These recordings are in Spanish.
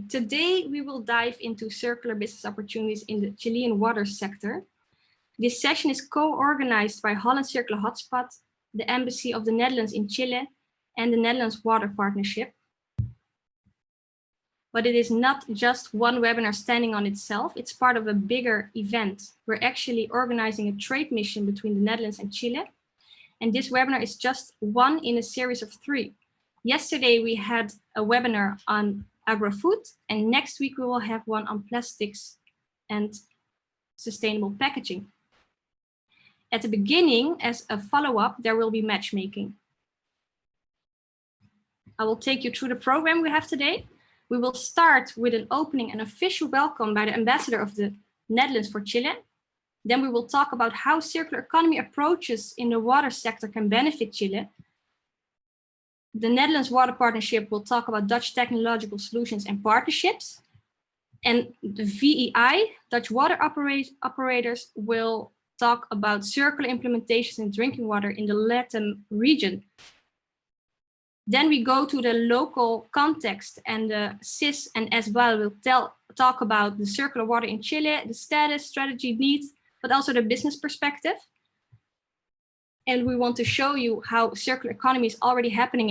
Today we will dive into circular business opportunities in the Chilean water sector. This session is co-organized by Holland Circular Hotspot, the Embassy of the Netherlands in Chile, and the Netherlands Water Partnership. But it is not just one webinar standing on itself, it's part of a bigger event. We're actually organizing a trade mission between the Netherlands and Chile. And this webinar is just one in a series of 3. Yesterday, we had a webinar on agro-food, and next week we will have one on plastics and sustainable packaging. At the beginning, as a follow-up, there will be matchmaking. I will take you through the program we have today. We will start with an opening and official welcome by the ambassador of the Netherlands for Chile. Then we will talk about how circular economy approaches in the water sector can benefit Chile. The Netherlands Water Partnership will talk about Dutch technological solutions and partnerships. And the VEI, Dutch water operators, will talk about circular implementations in drinking water in the LATAM region. Then we go to the local context, and CIS and ESBAL will talk about the circular water in Chile, the status, strategy, needs, but also the business perspective. And we want to show you how circular economy is already happening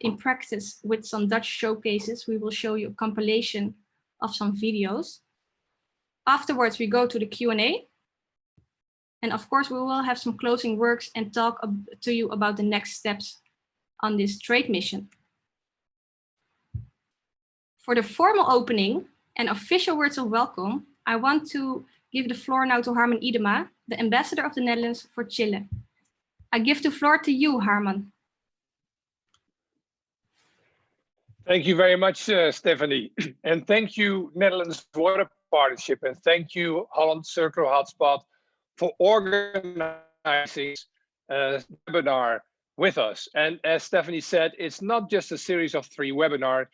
in practice with some Dutch showcases. We will show you a compilation of some videos. Afterwards, we go to the Q&A. And of course, we will have some closing words and talk to you about the next steps on this trade mission. For the formal opening and official words of welcome, I want to give the floor now to Harman Idema, the ambassador of the Netherlands for Chile. I give the floor to you, Harman. Thank you very much, Stephanie. And thank you, Netherlands Water Partnership, and thank you, Holland Circular Hotspot, for organizing a webinar with us. And as Stephanie said, it's not just a series of 3 webinars,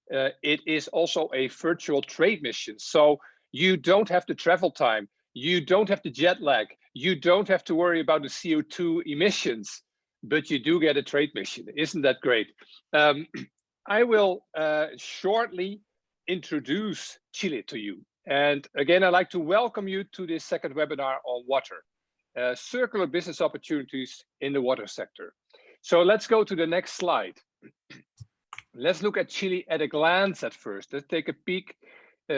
it is also a virtual trade mission. So you don't have the travel time, you don't have the jet lag, you don't have to worry about the CO2 emissions, but you do get a trade mission. Isn't that great? I will shortly introduce Chile to you. And again, I'd like to welcome you to this second webinar on water, circular business opportunities in the water sector. So let's go to the next slide. Let's look at Chile at a glance at first. Let's take a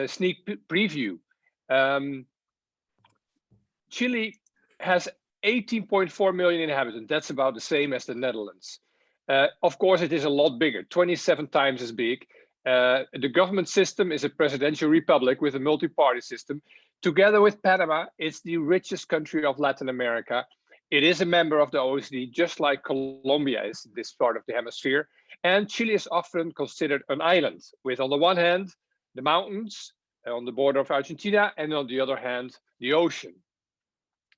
sneak preview. Chile has 18.4 million inhabitants. That's about the same as the Netherlands. Of course, it is a lot bigger, 27 times as big. The government system is a presidential republic with a multi-party system. Together with Panama, it's the richest country of Latin America. It is a member of the OECD, just like Colombia is in this part of the hemisphere. And Chile is often considered an island, with on the one hand, the mountains on the border of Argentina, and on the other hand, the ocean.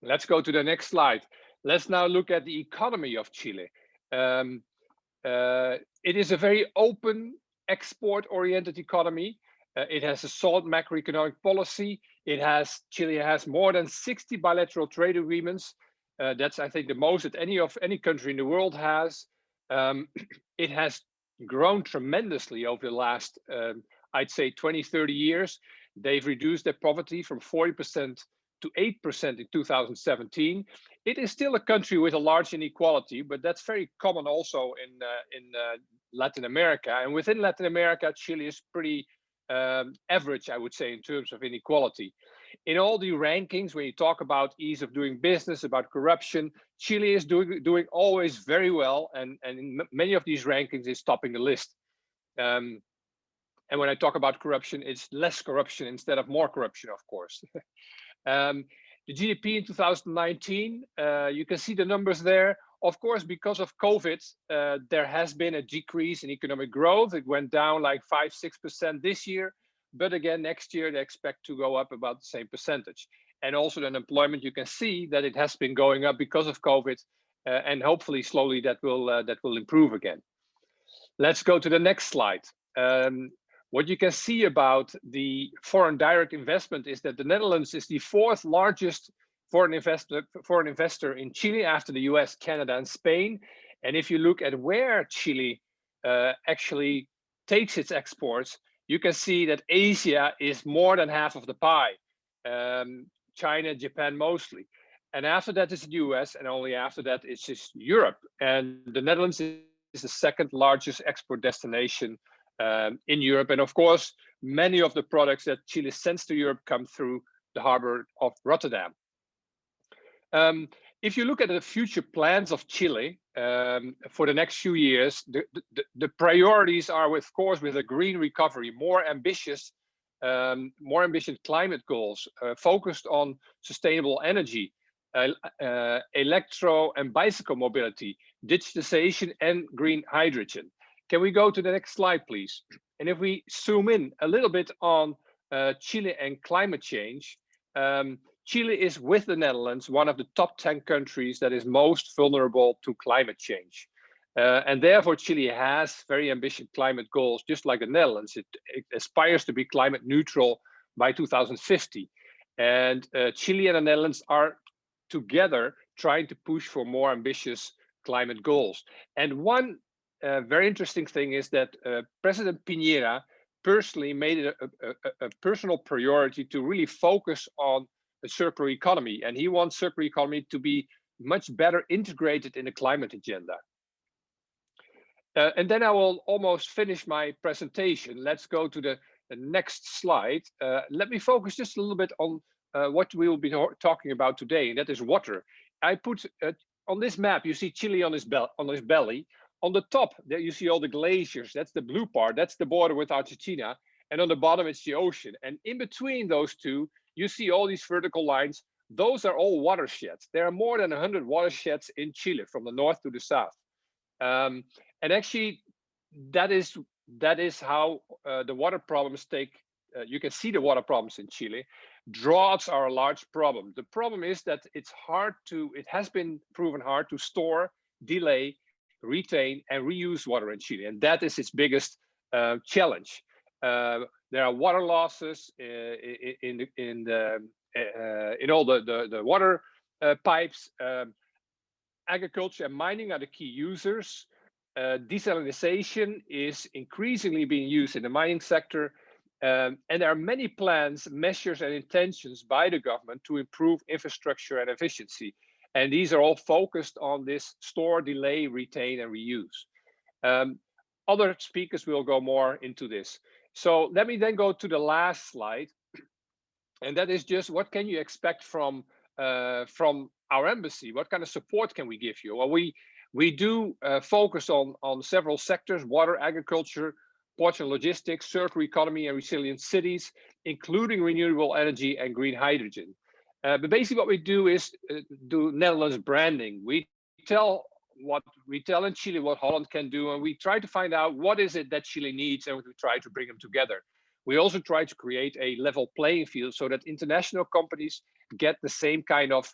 Let's go to the next slide. Let's now look at the economy of Chile. It is a very open, export-oriented economy. It has a solid macroeconomic policy. Chile has more than 60 bilateral trade agreements. That's, I think, the most that any country in the world has. It has grown tremendously over the last, I'd say, 20, 30 years. They've reduced their poverty from 40% to 8% in 2017. It is still a country with a large inequality, but that's very common also in Latin America. And within Latin America, Chile is pretty average, I would say, in terms of inequality. In all the rankings, when you talk about ease of doing business, about corruption, Chile is doing always very well, and in many of these rankings is topping the list. And when I talk about corruption, it's less corruption instead of more corruption, of course. The GDP in 2019, you can see the numbers there. Of course, because of COVID, there has been a decrease in economic growth. It went down like 5–6% this year. But again, next year, they expect to go up about the same percentage. And also the unemployment, you can see that it has been going up because of COVID. And hopefully, slowly, that will improve again. Let's go to the next slide. What you can see about the foreign direct investment is that the Netherlands is the 4th largest foreign investor in Chile after the US, Canada, and Spain. And if you look at where Chile actually takes its exports, you can see that Asia is more than half of the pie. China, Japan mostly. And after that is the US, and only after that it's just Europe. And the Netherlands is the second largest export destination in Europe. And of course, many of the products that Chile sends to Europe come through the harbor of Rotterdam. If you look at the future plans of Chile for the next few years, the priorities are, of course, with a green recovery, more ambitious climate goals focused on sustainable energy, electro and bicycle mobility, digitization, and green hydrogen. Can we go to the next slide, please? And if we zoom in a little bit on Chile and climate change, Chile is, with the Netherlands, one of the top 10 countries that is most vulnerable to climate change. And therefore, Chile has very ambitious climate goals, just like the Netherlands. It aspires to be climate neutral by 2050. And Chile and the Netherlands are together trying to push for more ambitious climate goals. And one very interesting thing is that President Piñera personally made it a personal priority to really focus on a circular economy. And he wants circular economy to be much better integrated in the climate agenda. And then I will almost finish my presentation. Let's go to the next slide. Let me focus just a little bit on what we will be talking about today, and that is water. I put on this map, you see Chile on his belly. On the top, there you see all the glaciers. That's the blue part. That's the border with Argentina. And on the bottom, it's the ocean. And in between those two, you see all these vertical lines. Those are all watersheds. There are more than 100 watersheds in Chile, from the north to the south. And actually, that is how the water problems take. You can see the water problems in Chile. Droughts are a large problem. The problem is that it has been proven hard to store, delay, retain, and reuse water in Chile, and that is its biggest challenge. There are water losses in all the water pipes. Agriculture and mining are the key users. Desalination is increasingly being used in the mining sector. And there are many plans, measures, and intentions by the government to improve infrastructure and efficiency. And these are all focused on this store, delay, retain, and reuse. Other speakers will go more into this. So let me then go to the last slide. And that is just, what can you expect from our embassy? What kind of support can we give you? Well, we do focus on several sectors: water, agriculture, ports and logistics, circular economy, and resilient cities, including renewable energy and green hydrogen. But basically what we do is do Netherlands branding. We tell in Chile what Holland can do, and we try to find out what is it that Chile needs, and we try to bring them together. We also try to create a level playing field so that international companies get the same kind of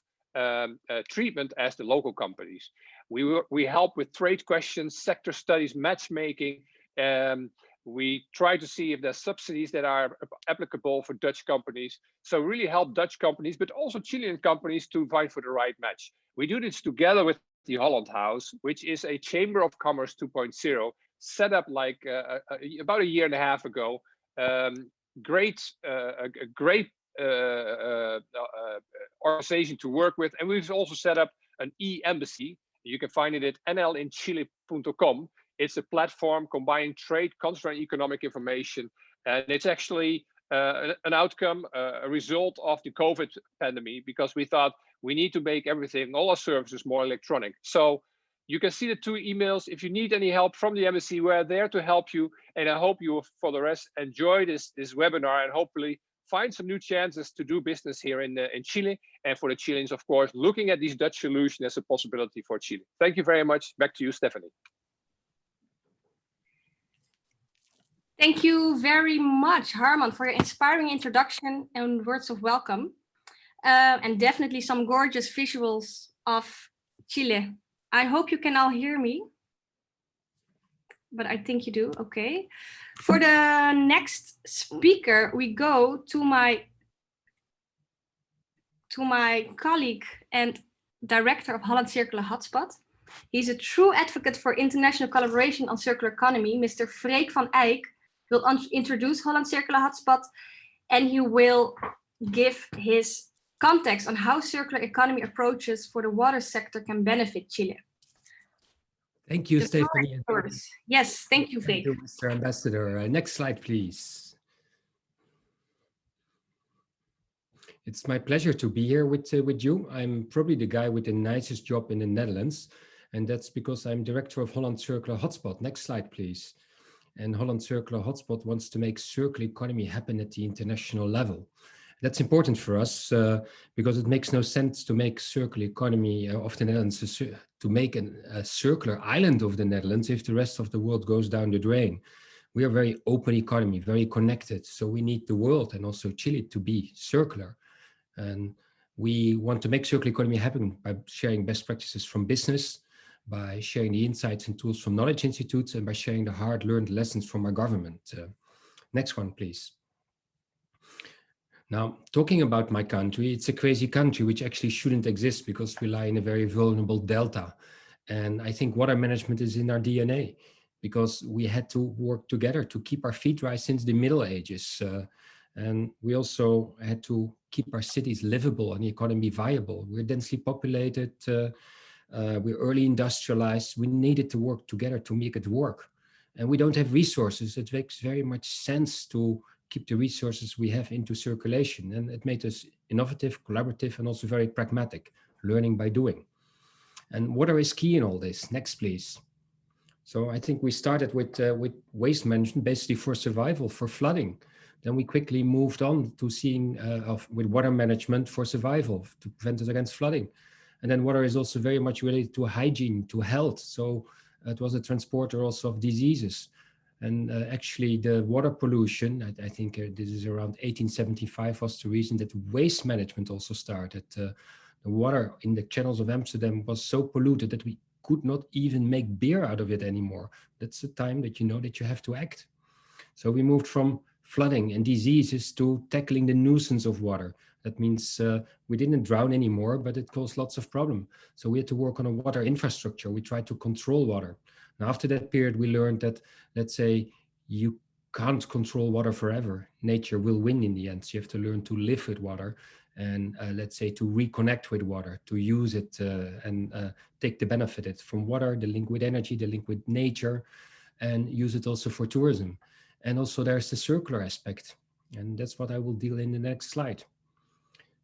treatment as the local companies. We help with trade questions, sector studies, matchmaking. We try to see if there's subsidies that are applicable for Dutch companies. So really help Dutch companies, but also Chilean companies to fight for the right match. We do this together with the Holland House, which is a Chamber of Commerce 2.0, set up like about a year and a half ago. A great organization to work with. And we've also set up an e-embassy. You can find it at nlinchile.com. It's a platform combining trade, cultural, and economic information. And it's actually an outcome, a result of the COVID pandemic, because we thought we need to make everything, all our services, more electronic. So you can see the two emails. If you need any help from the embassy, we're there to help you. And I hope you will, for the rest, enjoy this webinar and hopefully find some new chances to do business here in Chile. And for the Chileans, of course, looking at these Dutch solutions as a possibility for Chile. Thank you very much. Back to you, Stephanie. Thank you very much, Harman, for your inspiring introduction and words of welcome. And definitely some gorgeous visuals of Chile. I hope you can all hear me, but I think you do. Okay. For the next speaker, we go to my colleague and director of Holland Circular Hotspot. He's a true advocate for international collaboration on circular economy, Mr. Freek van Eyck, will introduce Holland Circular Hotspot, and he will give his context on how circular economy approaches for the water sector can benefit Chile. Thank you, Stephanie. Yes, thank you, Thank Vic. you, Mr. Ambassador. Next slide, please. It's my pleasure to be here with you. I'm probably the guy with the nicest job in the Netherlands, and that's because I'm director of Holland Circular Hotspot. Next slide, please. And Holland Circular Hotspot wants to make circular economy happen at the international level. That's important for us because it makes no sense to make circular economy of the Netherlands, to make a circular island of the Netherlands if the rest of the world goes down the drain. We are a very open economy, very connected. So we need the world and also Chile to be circular. And we want to make circular economy happen by sharing best practices from business, by sharing the insights and tools from knowledge institutes, and by sharing the hard-learned lessons from our government. Next one, please. Now, talking about my country, it's a crazy country which actually shouldn't exist because we lie in a very vulnerable delta. And I think water management is in our DNA because we had to work together to keep our feet dry since the Middle Ages. And we also had to keep our cities livable and the economy viable. We're densely populated, we're early industrialized. We needed to work together to make it work. And we don't have resources. It makes very much sense to keep the resources we have into circulation. And it made us innovative, collaborative, and also very pragmatic, learning by doing. And water is key in all this. Next, please. So I think we started with waste management, basically for survival, for flooding. Then we quickly moved on to seeing with water management for survival, to prevent us against flooding. And then water is also very much related to hygiene, to health. So it was a transporter also of diseases. And actually the water pollution, I think this is around 1875 was the reason that waste management also started. The water in the channels of Amsterdam was so polluted that we could not even make beer out of it anymore. That's the time that you know that you have to act. So we moved from flooding and diseases to tackling the nuisance of water. That means we didn't drown anymore, but it caused lots of problems. So we had to work on a water infrastructure. We tried to control water. Now, after that period, we learned that, let's say, you can't control water forever. Nature will win in the end. So you have to learn to live with water and, let's say, to reconnect with water, to use it and take the benefit from water, the link with energy, the link with nature, and use it also for tourism. And also there's the circular aspect. And that's what I will deal in the next slide.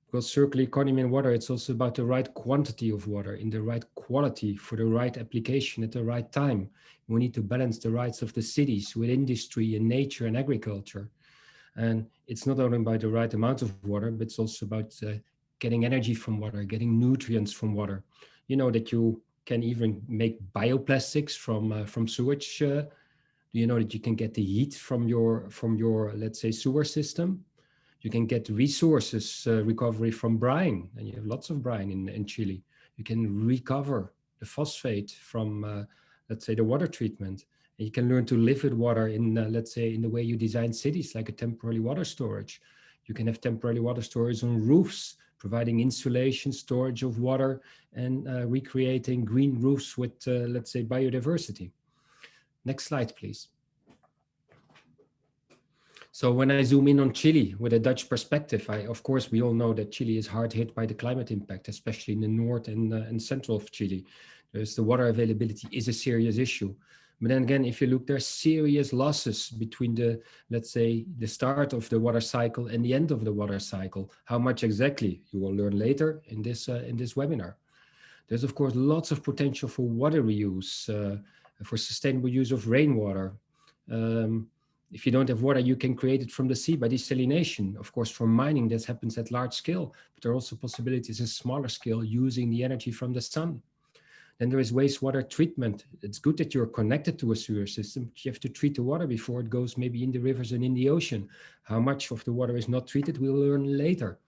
Because circular economy and water, it's also about the right quantity of water in the right quality for the right application at the right time. We need to balance the rights of the cities with industry and nature and agriculture. And it's not only about the right amount of water, but it's also about getting energy from water, getting nutrients from water. You know that you can even make bioplastics from sewage. Do you know that you can get the heat from your let's say, sewer system? You can get resources recovery from brine, and you have lots of brine in Chile. You can recover the phosphate from, let's say, the water treatment. And you can learn to live with water in, let's say, in the way you design cities, like a temporary water storage. You can have temporary water storage on roofs, providing insulation, storage of water, and recreating green roofs with, let's say, biodiversity. Next slide, please. So when I zoom in on Chile with a Dutch perspective, of course, we all know that Chile is hard hit by the climate impact, especially in the north and central of Chile. There's the water availability is a serious issue. But then again, if you look, there's serious losses between the, let's say, the start of the water cycle and the end of the water cycle. How much exactly, you will learn later in this webinar. There's, of course, lots of potential for water reuse, for sustainable use of rainwater. If you don't have water, you can create it from the sea by desalination. Of course, for mining, this happens at large scale, but there are also possibilities at smaller scale using the energy from the sun. Then there is wastewater treatment. It's good that you're connected to a sewer system, but you have to treat the water before it goes maybe in the rivers and in the ocean. How much of the water is not treated, we'll learn later.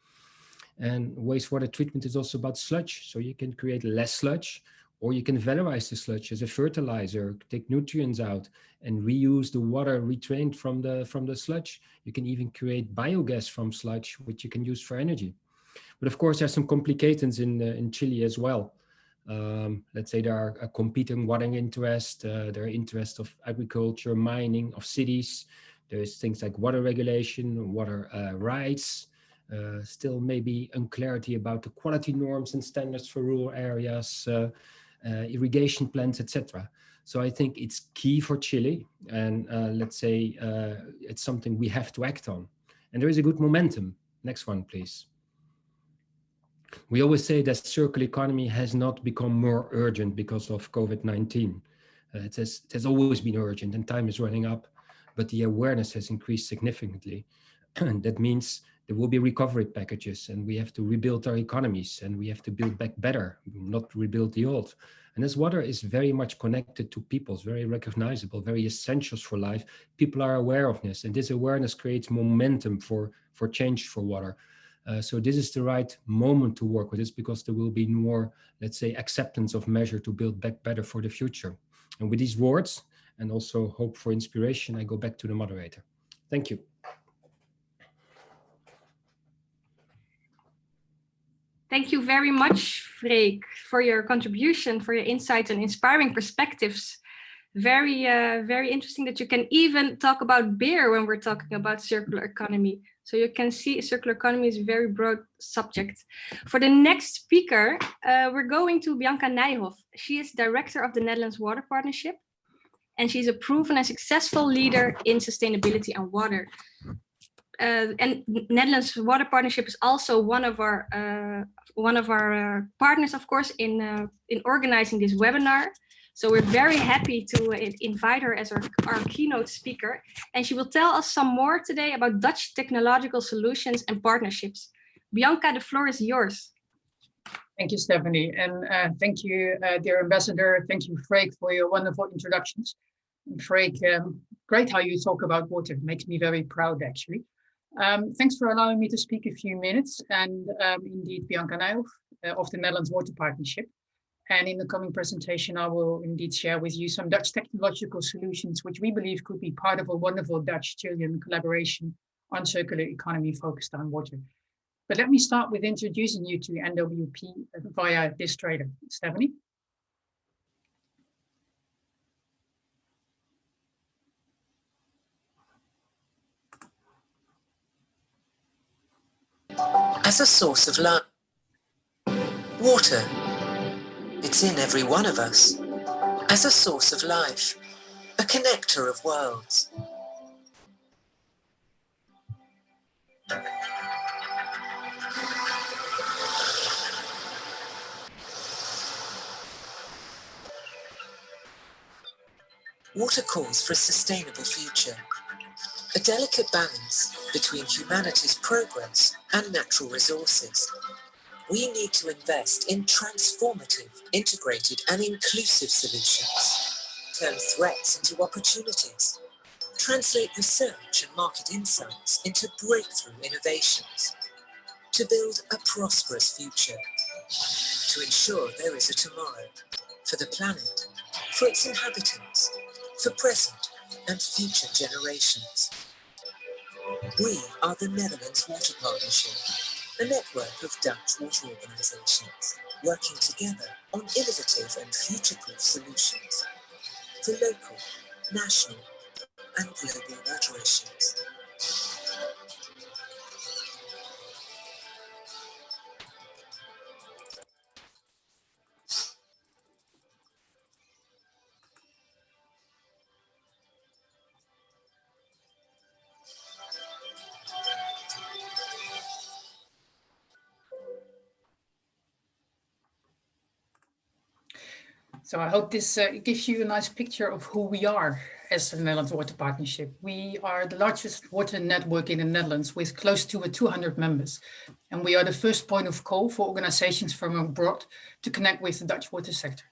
And wastewater treatment is also about sludge. So you can create less sludge, or you can valorize the sludge as a fertilizer, take nutrients out and reuse the water retrained from the sludge. You can even create biogas from sludge, which you can use for energy. But of course, there's some complications in Chile as well. Let's say there are competing water interests, there are interests of agriculture, mining, of cities. There's things like water regulation, water rights, still maybe unclarity about the quality norms and standards for rural areas, irrigation plans, etc. So I think it's key for Chile, and let's say it's something we have to act on. And there is a good momentum. Next one, please. We always say that circular economy has not become more urgent because of COVID-19. It has always been urgent and time is running up, but the awareness has increased significantly. And that means there will be recovery packages, and we have to rebuild our economies, and we have to build back better, not rebuild the old. And as water is very much connected to people, it's very recognizable, very essentials for life, people are aware of this, and this awareness creates momentum for change for water. So this is the right moment to work with this, because there will be more, let's say, acceptance of measure to build back better for the future. And with these words, and also hope for inspiration, I go back to the moderator. Thank you. Thank you very much, Freek, for your contribution, for your insights and inspiring perspectives. Very, very interesting that you can even talk about beer when we're talking about circular economy. So you can see circular economy is a very broad subject. For the next speaker, we're going to Bianca Nijhoff. She is director of the Netherlands Water Partnership, and she's a proven and successful leader in sustainability and water. And Netherlands Water Partnership is also one of our partners, of course, in organizing this webinar. So we're very happy to invite her as our keynote speaker, and she will tell us some more today about Dutch technological solutions and partnerships. Bianca, the floor is yours. Thank you, Stephanie, and thank you, dear Ambassador. Thank you, Freek, for your wonderful introductions. Freek, great how you talk about water. It makes me very proud, actually. Thanks for allowing me to speak a few minutes. And indeed, Bianca Nijhoff of the Netherlands Water Partnership. And in the coming presentation, I will indeed share with you some Dutch technological solutions, which we believe could be part of a wonderful Dutch-Chilean collaboration on circular economy focused on water. But let me start with introducing you to NWP via this trailer. Stephanie? As a source of life, water, it's in every one of us. As a source of life, a connector of worlds. Water calls for a sustainable future, a delicate balance between humanity's progress and natural resources. We need to invest in transformative, integrated and inclusive solutions, turn threats into opportunities, translate research and market insights into breakthrough innovations, to build a prosperous future, to ensure there is a tomorrow for the planet, for its inhabitants, for present and future generations. We are the Netherlands Water Partnership, a network of Dutch water organisations working together on innovative and future-proof solutions for local, national and global water issues. So I hope this gives you a nice picture of who we are as the Netherlands Water Partnership. We are the largest water network in the Netherlands with close to 200 members. And we are the first point of call for organizations from abroad to connect with the Dutch water sector.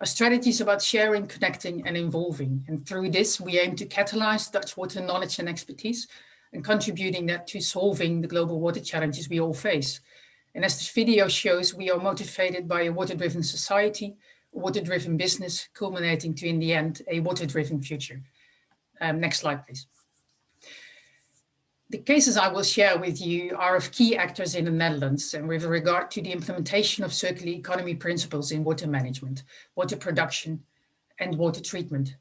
Our strategy is about sharing, connecting and involving. And through this, we aim to catalyze Dutch water knowledge and expertise and contributing that to solving the global water challenges we all face. And as this video shows, we are motivated by a water-driven society, water-driven business, culminating to, in the end, a water-driven future. Next slide, please. The cases I will share with you are of key actors in the Netherlands and with regard to the implementation of circular economy principles in water management, water production, and water treatment.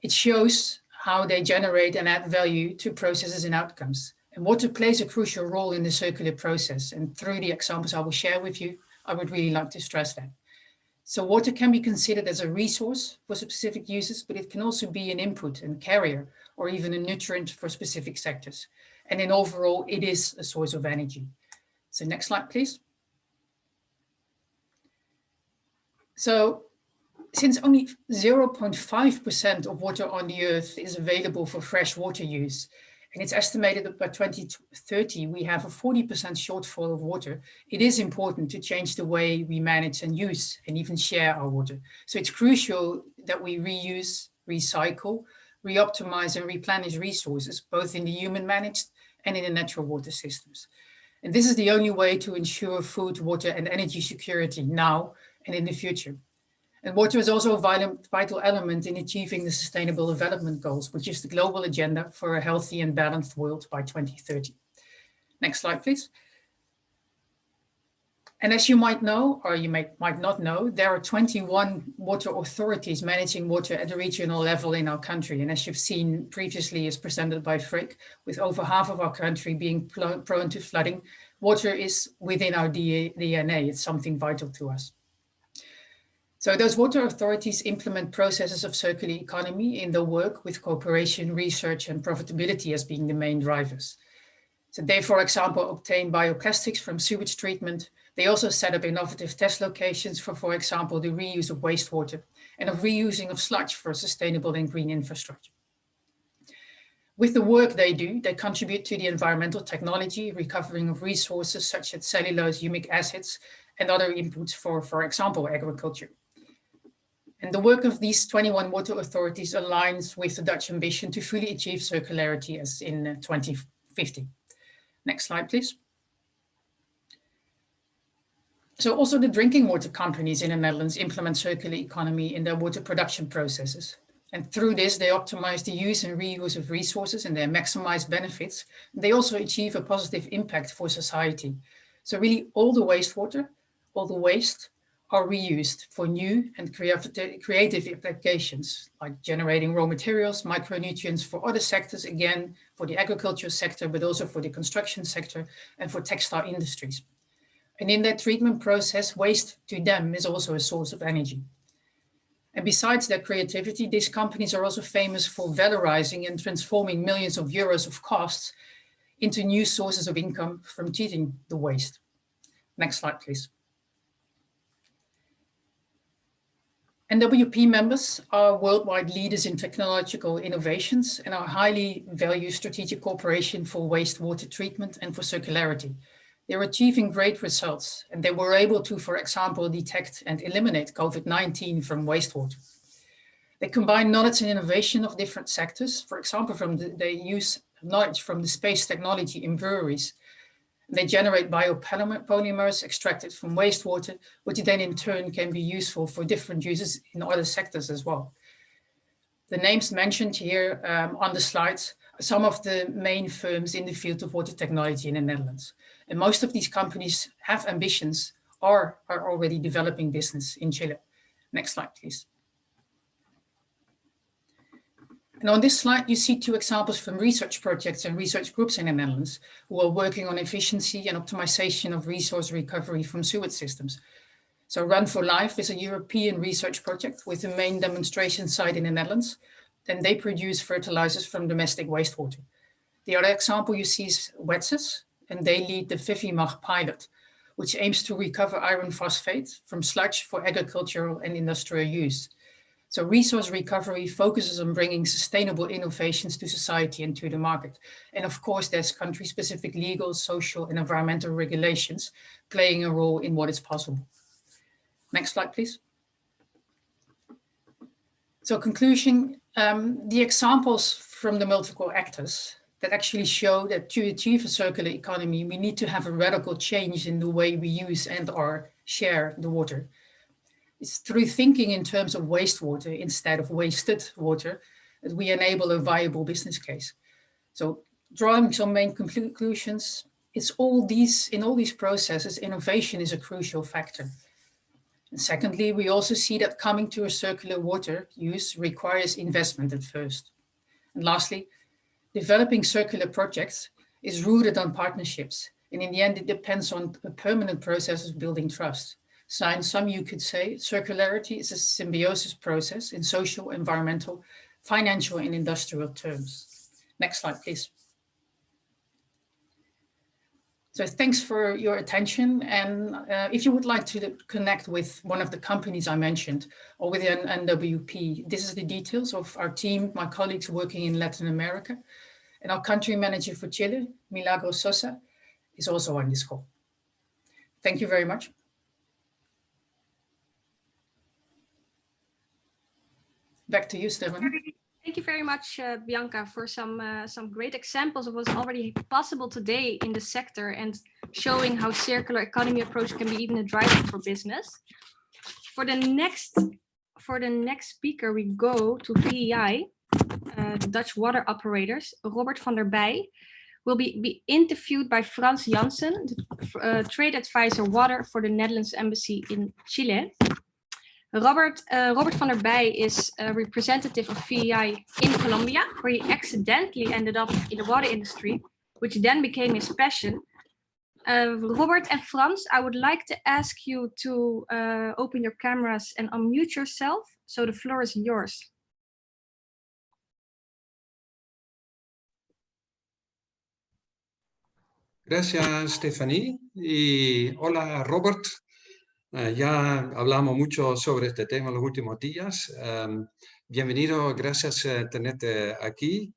It shows how they generate and add value to processes and outcomes. And water plays a crucial role in the circular process. And through the examples I will share with you, I would really like to stress that. So water can be considered as a resource for specific uses, but it can also be an input and carrier, or even a nutrient for specific sectors. And in overall, it is a source of energy. So next slide, please. So since only 0.5% of water on the earth is available for fresh water use, and it's estimated that by 2030, we have a 40% shortfall of water, it is important to change the way we manage and use and even share our water. So it's crucial that we reuse, recycle, reoptimize and replenish resources, both in the human managed and in the natural water systems. And this is the only way to ensure food, water and energy security now and in the future. And water is also a vital element in achieving the Sustainable Development Goals, which is the global agenda for a healthy and balanced world by 2030. Next slide, please. And as you might know, or you might not know, there are 21 water authorities managing water at the regional level in our country. And as you've seen previously, as presented by Frick, with over half of our country being prone to flooding, water is within our DNA. It's something vital to us. So those water authorities implement processes of circular economy in their work with cooperation, research, and profitability as being the main drivers. So they, for example, obtain bioplastics from sewage treatment. They also set up innovative test locations for example, the reuse of wastewater and of reusing of sludge for sustainable and green infrastructure. With the work they do, they contribute to the environmental technology, recovering of resources such as cellulose, humic acids, and other inputs for example, agriculture. And the work of these 21 water authorities aligns with the Dutch ambition to fully achieve circularity as in 2050. Next slide, please. So also the drinking water companies in the Netherlands implement circular economy in their water production processes. And through this, they optimize the use and reuse of resources and they maximize benefits. They also achieve a positive impact for society. So really all the wastewater, all the waste are reused for new and creative applications, like generating raw materials, micronutrients for other sectors, again, for the agriculture sector, but also for the construction sector and for textile industries. And in that treatment process, waste to them is also a source of energy. And besides their creativity, these companies are also famous for valorizing and transforming millions of euros of costs into new sources of income from treating the waste. Next slide, please. NWP members are worldwide leaders in technological innovations and are highly valued strategic cooperation for wastewater treatment and for circularity. They're achieving great results and they were able to, for example, detect and eliminate COVID-19 from wastewater. They combine knowledge and innovation of different sectors. For example, they use knowledge from the space technology in breweries. They generate biopolymers extracted from wastewater, which then in turn can be useful for different uses in other sectors as well. The names mentioned here on the slides are some of the main firms in the field of water technology in the Netherlands. And most of these companies have ambitions or are already developing business in Chile. Next slide, please. And on this slide, you see two examples from research projects and research groups in the Netherlands who are working on efficiency and optimization of resource recovery from sewage systems. So Run for Life is a European research project with a main demonstration site in the Netherlands. And they produce fertilizers from domestic wastewater. The other example you see is Wetses, and they lead the Vivimag pilot, which aims to recover iron phosphate from sludge for agricultural and industrial use. So resource recovery focuses on bringing sustainable innovations to society and to the market. And of course, there's country-specific legal, social, and environmental regulations playing a role in what is possible. Next slide, please. So conclusion, the examples from the multiple actors that actually show that to achieve a circular economy, we need to have a radical change in the way we use and or share the water. It's through thinking in terms of wastewater instead of wasted water that we enable a viable business case. So drawing some main conclusions, in all these processes, innovation is a crucial factor. And secondly, we also see that coming to a circular water use requires investment at first. And lastly, developing circular projects is rooted on partnerships. And in the end, it depends on a permanent process of building trust. So in some, you could say circularity is a symbiosis process in social, environmental, financial, and industrial terms. Next slide, please. So thanks for your attention. And if you would like to connect with one of the companies I mentioned or with an NWP, this is the details of our team, my colleagues working in Latin America. And our country manager for Chile, Milagros Sosa, is also on this call. Thank you very much. Back to you, Stefan. Thank you very much, Bianca, for some great examples of what's already possible today in the sector and showing how circular economy approach can be even a driver for business. For the next speaker, we go to VEI, the Dutch water operators. Robert van der Bij will be interviewed by Frans Janssen, the trade advisor water for the Netherlands Embassy in Chile. Robert van der Bij is a representative of VEI in Colombia, where he accidentally ended up in the water industry, which then became his passion. Robert and Frans, I would like to ask you to open your cameras and unmute yourself. So the floor is yours. Gracias, Stephanie. Y hola, Robert. Ya hablamos mucho sobre este tema en los últimos días. Bienvenido, gracias por tenerte aquí.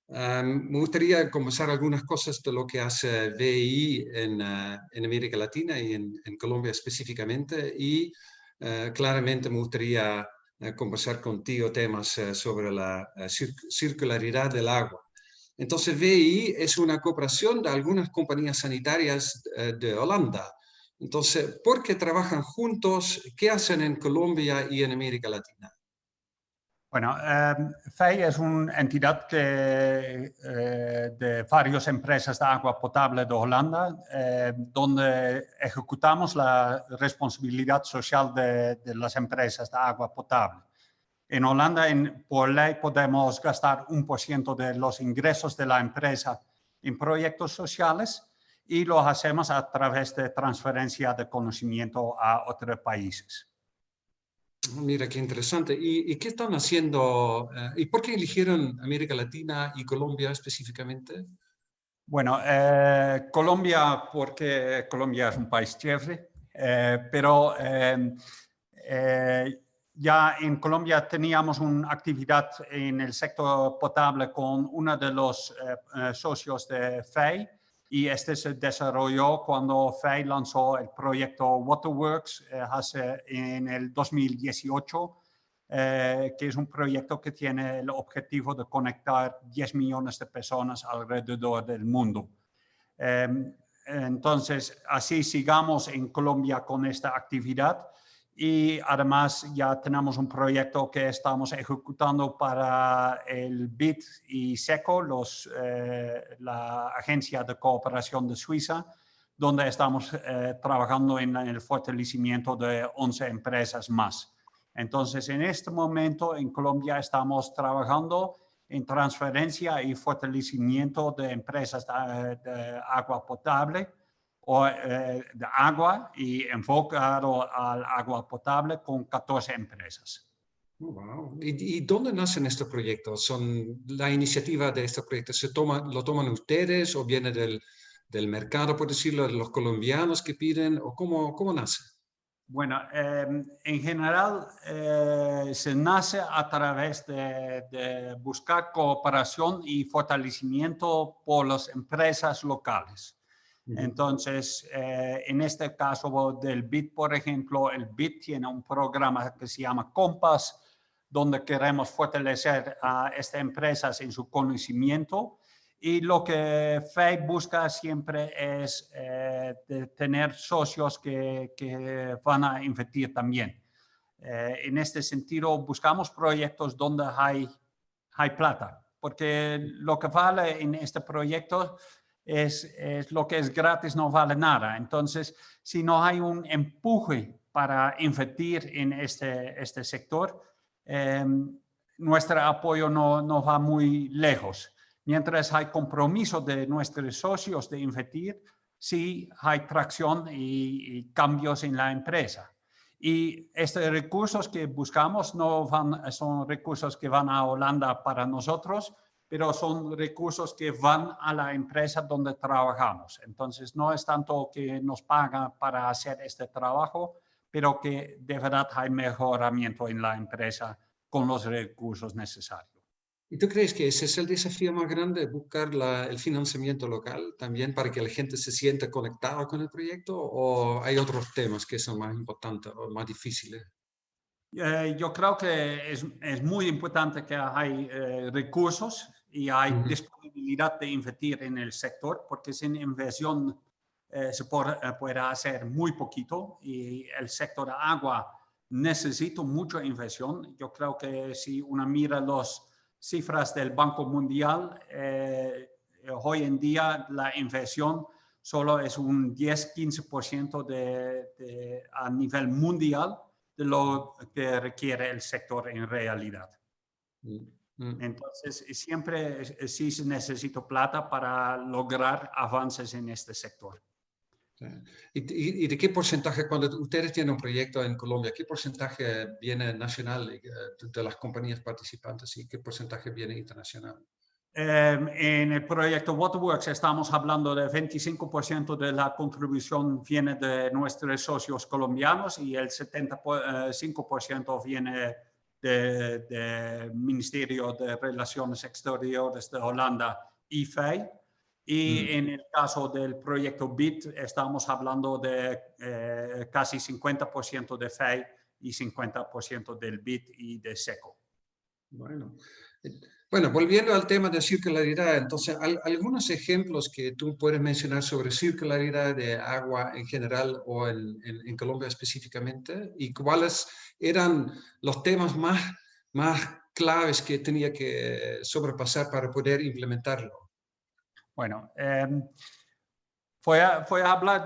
Me gustaría conversar algunas cosas de lo que hace VEI en América Latina y en Colombia específicamente. Y claramente me gustaría conversar contigo temas sobre la circularidad del agua. Entonces, VEI es una cooperación de algunas compañías sanitarias de Holanda. Entonces, ¿por qué trabajan juntos? ¿Qué hacen en Colombia y en América Latina? Bueno, VEI es una entidad de varias empresas de agua potable de Holanda, donde ejecutamos la responsabilidad social de las empresas de agua potable. En Holanda, por ley, podemos gastar 1% de los ingresos de la empresa en proyectos sociales y lo hacemos a través de transferencia de conocimiento a otros países. Mira, qué interesante. ¿Y qué están haciendo? ¿Y por qué eligieron América Latina y Colombia específicamente? Bueno, Colombia, porque Colombia es un país chévere, pero ya en Colombia teníamos una actividad en el sector potable con uno de los socios de VEI, y este se desarrolló cuando VEI lanzó el proyecto Waterworks en el 2018, que es un proyecto que tiene el objetivo de conectar 10 millones de personas alrededor del mundo. Entonces, así sigamos en Colombia con esta actividad. Y además ya tenemos un proyecto que estamos ejecutando para el BID y SECO, la Agencia de Cooperación de Suiza, donde estamos trabajando en el fortalecimiento de 11 empresas más. Entonces, en este momento en Colombia estamos trabajando en transferencia y fortalecimiento de empresas de agua potable, o de agua y enfocado al agua potable con 14 empresas. Oh, wow. ¿Y dónde nacen estos proyectos? ¿Son la iniciativa de estos proyectos? ¿Lo toman ustedes o viene del mercado, por decirlo, de los colombianos que piden? ¿O cómo nace? Bueno, en general se nace a través de buscar cooperación y fortalecimiento por las empresas locales. Entonces, en este caso del BID, por ejemplo, el BID tiene un programa que se llama Compass, donde queremos fortalecer a estas empresas en su conocimiento. Y lo que VEI busca siempre es tener socios que van a invertir también. En este sentido, buscamos proyectos donde hay plata, porque lo que vale en este proyecto es lo que es gratis, no vale nada. Entonces, si no hay un empuje para invertir en este sector, nuestro apoyo no va muy lejos. Mientras hay compromiso de nuestros socios de invertir, sí hay tracción y cambios en la empresa. Y estos recursos que buscamos no son recursos que van a Holanda para nosotros, pero son recursos que van a la empresa donde trabajamos. Entonces, no es tanto que nos pagan para hacer este trabajo, pero que de verdad hay mejoramiento en la empresa con los recursos necesarios. ¿Y tú crees que ese es el desafío más grande, buscar el financiamiento local también para que la gente se sienta conectada con el proyecto? ¿O hay otros temas que son más importantes o más difíciles? Yo creo que es muy importante que hay recursos y hay disponibilidad de invertir en el sector, porque sin inversión se puede hacer muy poquito y el sector de agua necesita mucha inversión. Yo creo que si uno mira las cifras del Banco Mundial, hoy en día la inversión solo es un 10-15% a nivel mundial de lo que requiere el sector en realidad. Entonces, siempre sí se necesita plata para lograr avances en este sector. ¿Y de qué porcentaje, cuando ustedes tienen un proyecto en Colombia, qué porcentaje viene nacional de las compañías participantes y qué porcentaje viene internacional? En el proyecto Waterworks estamos hablando de 25% de la contribución viene de nuestros socios colombianos y el 75% viene del Ministerio de Relaciones Exteriores de Holanda, IFEI. Y en el caso del proyecto BIT estamos hablando de casi 50% de FEI y 50% del BIT y de SECO. Bueno, volviendo al tema de circularidad, entonces, algunos ejemplos que tú puedes mencionar sobre circularidad de agua en general o en Colombia específicamente, y cuáles eran los temas más claves que tenía que sobrepasar para poder implementarlo. Bueno, voy a hablar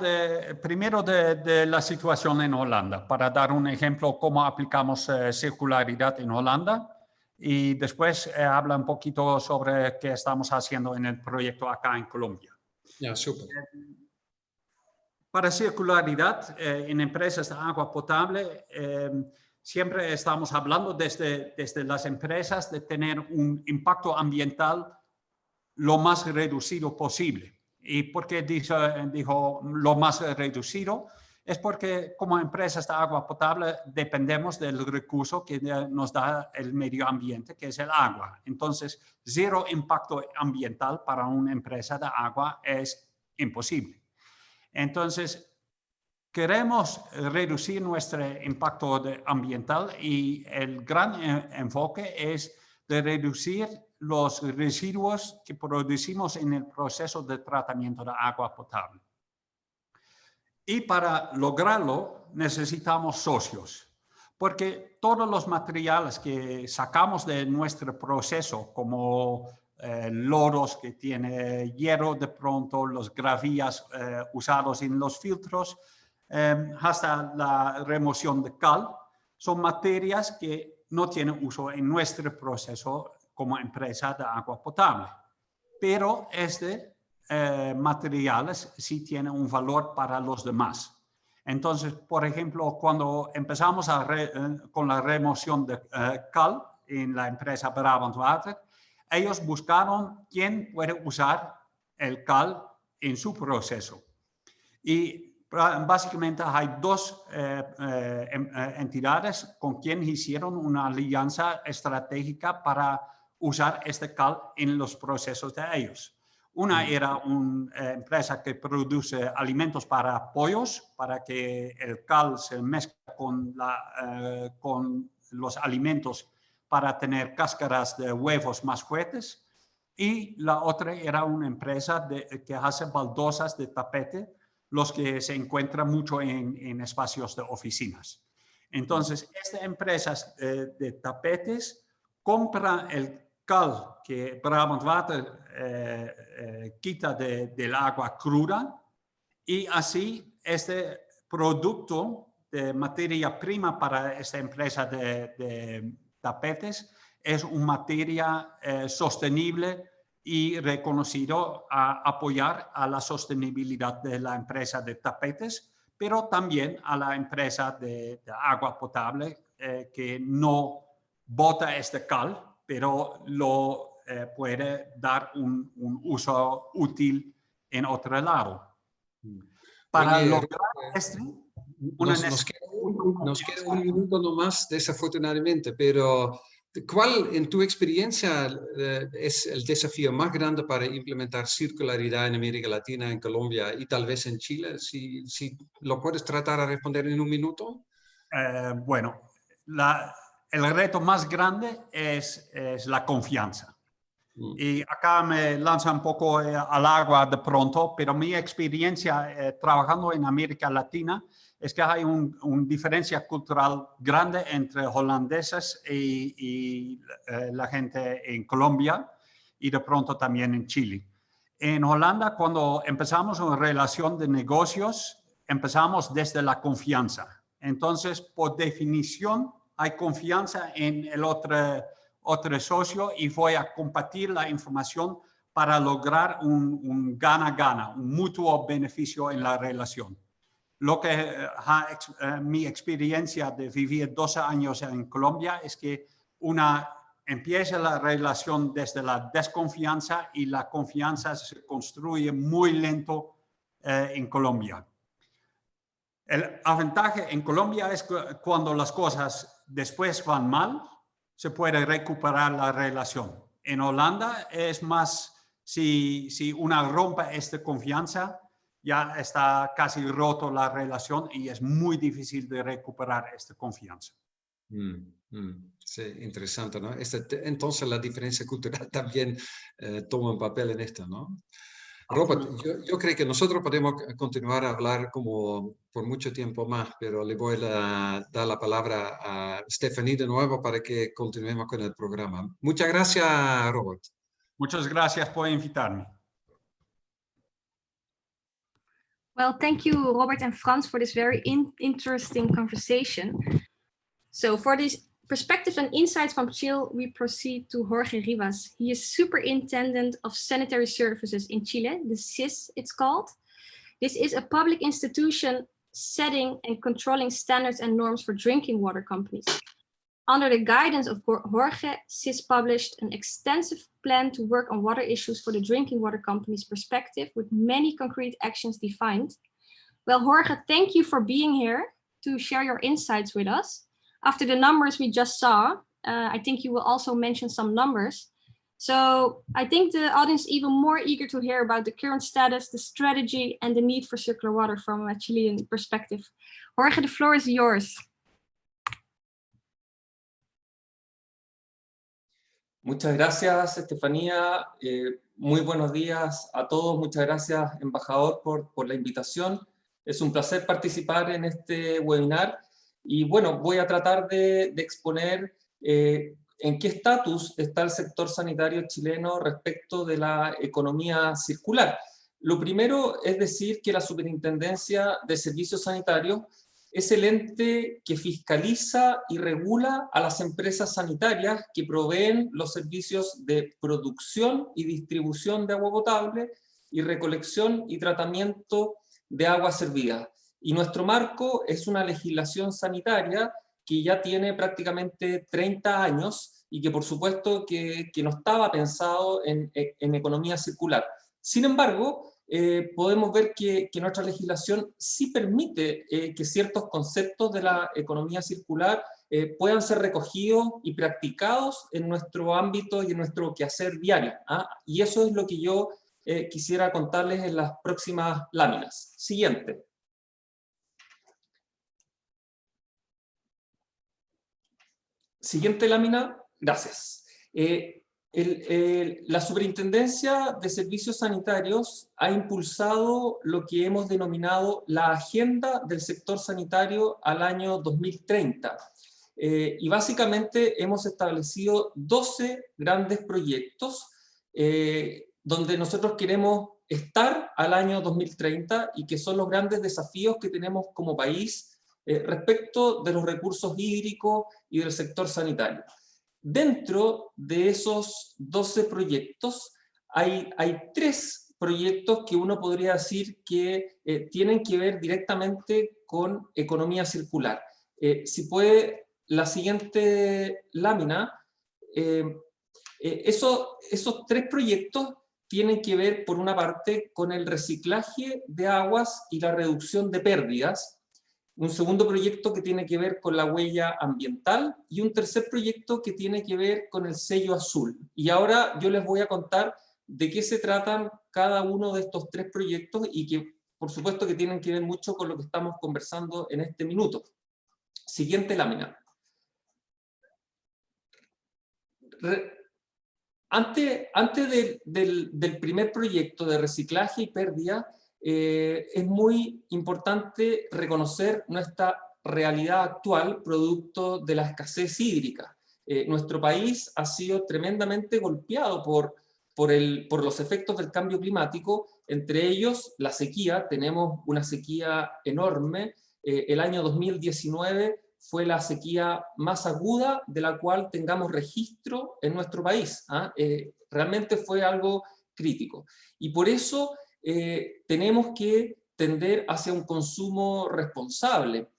primero de la situación en Holanda, para dar un ejemplo cómo aplicamos circularidad en Holanda. Y después habla un poquito sobre qué estamos haciendo en el proyecto acá en Colombia. Ya, súper. Para circularidad en empresas de agua potable, siempre estamos hablando desde las empresas de tener un impacto ambiental lo más reducido posible. ¿Y por qué dijo lo más reducido? Es porque como empresas de agua potable dependemos del recurso que nos da el medio ambiente, que es el agua. Entonces, cero impacto ambiental para una empresa de agua es imposible. Entonces, queremos reducir nuestro impacto ambiental y el gran enfoque es de reducir los residuos que producimos en el proceso de tratamiento de agua potable. Y para lograrlo necesitamos socios, porque todos los materiales que sacamos de nuestro proceso, como loros que tiene hierro de pronto, los gravías usados en los filtros, hasta la remoción de cal, son materias que no tienen uso en nuestro proceso como empresa de agua potable. Pero materiales sí tienen un valor para los demás. Entonces, por ejemplo, cuando empezamos con la remoción de cal en la empresa Brabant Water, ellos buscaron quién puede usar el cal en su proceso. Y básicamente hay dos entidades con quien hicieron una alianza estratégica para usar este cal en los procesos de ellos. Una era una empresa que produce alimentos para pollos, para que el cal se mezcle con los alimentos para tener cáscaras de huevos más fuertes. Y la otra era una empresa que hace baldosas de tapete, los que se encuentran mucho en espacios de oficinas. Entonces, esta empresa de tapetes compra el cal que Brabant Water quita del agua cruda y así este producto de materia prima para esta empresa de tapetes es una materia sostenible y reconocido a apoyar a la sostenibilidad de la empresa de tapetes, pero también a la empresa de agua potable que no bota este cal, pero lo puede dar un uso útil en otro lado. Para Oye, lograr esto, nos queda un minuto nomás, desafortunadamente, pero ¿cuál, en tu experiencia, es el desafío más grande para implementar circularidad en América Latina, en Colombia y tal vez en Chile? Si lo puedes tratar a responder en un minuto. Bueno, el reto más grande es la confianza. Y acá me lanza un poco al agua de pronto, pero mi experiencia trabajando en América Latina es que hay una diferencia cultural grande entre holandeses y la gente en Colombia y de pronto también en Chile. En Holanda, cuando empezamos una relación de negocios, empezamos desde la confianza. Entonces, por definición, hay confianza en el otro socio y voy a compartir la información para lograr un gana-gana, un mutuo beneficio en la relación. Lo que mi experiencia de vivir 12 años en Colombia es que empieza la relación desde la desconfianza y la confianza se construye muy lento en Colombia. El avantaje en Colombia es que cuando las cosas después van mal, se puede recuperar la relación. En Holanda es más, si una rompe esta confianza, ya está casi roto la relación y es muy difícil de recuperar esta confianza. Sí, interesante, ¿no? Entonces la diferencia cultural también toma un papel en esto, ¿no? Robert, yo creo que nosotros podemos continuar a hablar como por mucho tiempo más, pero le voy a dar la palabra a Stephanie de nuevo para que continuemos con el programa. Muchas gracias, Robert. Muchas gracias por invitarme. Well, thank you, Robert and Frans, for this very interesting conversation. So for these perspectives and insights from Chile, we proceed to Jorge Rivas. He is Superintendent of Sanitary Services in Chile, the SIS it's called. This is a public institution setting and controlling standards and norms for drinking water companies. Under the guidance of Jorge, SIS published an extensive plan to work on water issues for the drinking water companies' perspective with many concrete actions defined. Well, Jorge, thank you for being here to share your insights with us. After the numbers we just saw, I think you will also mention some numbers. So I think the audience is even more eager to hear about the current status, the strategy, and the need for circular water from a Chilean perspective. Jorge, the floor is yours. Muchas gracias, Estefanía. Muy buenos días a todos. Muchas gracias, embajador, por la invitación. Es un placer participar en este webinar. Y bueno, voy a tratar de exponer en qué estatus está el sector sanitario chileno respecto de la economía circular. Lo primero es decir que la Superintendencia de Servicios Sanitarios es el ente que fiscaliza y regula a las empresas sanitarias que proveen los servicios de producción y distribución de agua potable y recolección y tratamiento de agua servida. Y nuestro marco es una legislación sanitaria que ya tiene prácticamente 30 años y que por supuesto que no estaba pensado en economía circular. Sin embargo, podemos ver que nuestra legislación sí permite que ciertos conceptos de la economía circular puedan ser recogidos y practicados en nuestro ámbito y en nuestro quehacer diario. Y eso es lo que yo quisiera contarles en las próximas láminas. Siguiente. Siguiente lámina, gracias. La Superintendencia de Servicios Sanitarios ha impulsado lo que hemos denominado la Agenda del Sector Sanitario al año 2030. Y básicamente hemos establecido 12 grandes proyectos donde nosotros queremos estar al año 2030 y que son los grandes desafíos que tenemos como país respecto de los recursos hídricos y del sector sanitario. dentro de esos 12 proyectos hay 3 proyectos que uno podría decir que tienen que ver directamente con economía circular. Si puede, la siguiente lámina, esos 3 proyectos tienen que ver, por una parte, con el reciclaje de aguas y la reducción de pérdidas. Un segundo proyecto que tiene que ver con la huella ambiental y un tercer proyecto que tiene que ver con el sello azul. Y ahora yo les voy a contar de qué se tratan cada uno de estos 3 proyectos y que, por supuesto, que tienen que ver mucho con lo que estamos conversando en este minuto. Siguiente lámina. Antes del primer proyecto de reciclaje y pérdida, es muy importante reconocer nuestra realidad actual producto de la escasez hídrica. Nuestro país ha sido tremendamente golpeado por los efectos del cambio climático, entre ellos la sequía. Tenemos una sequía enorme. El año 2019 fue la sequía más aguda de la cual tengamos registro en nuestro país. Realmente fue algo crítico. Y por eso tenemos que tender hacia un consumo responsable.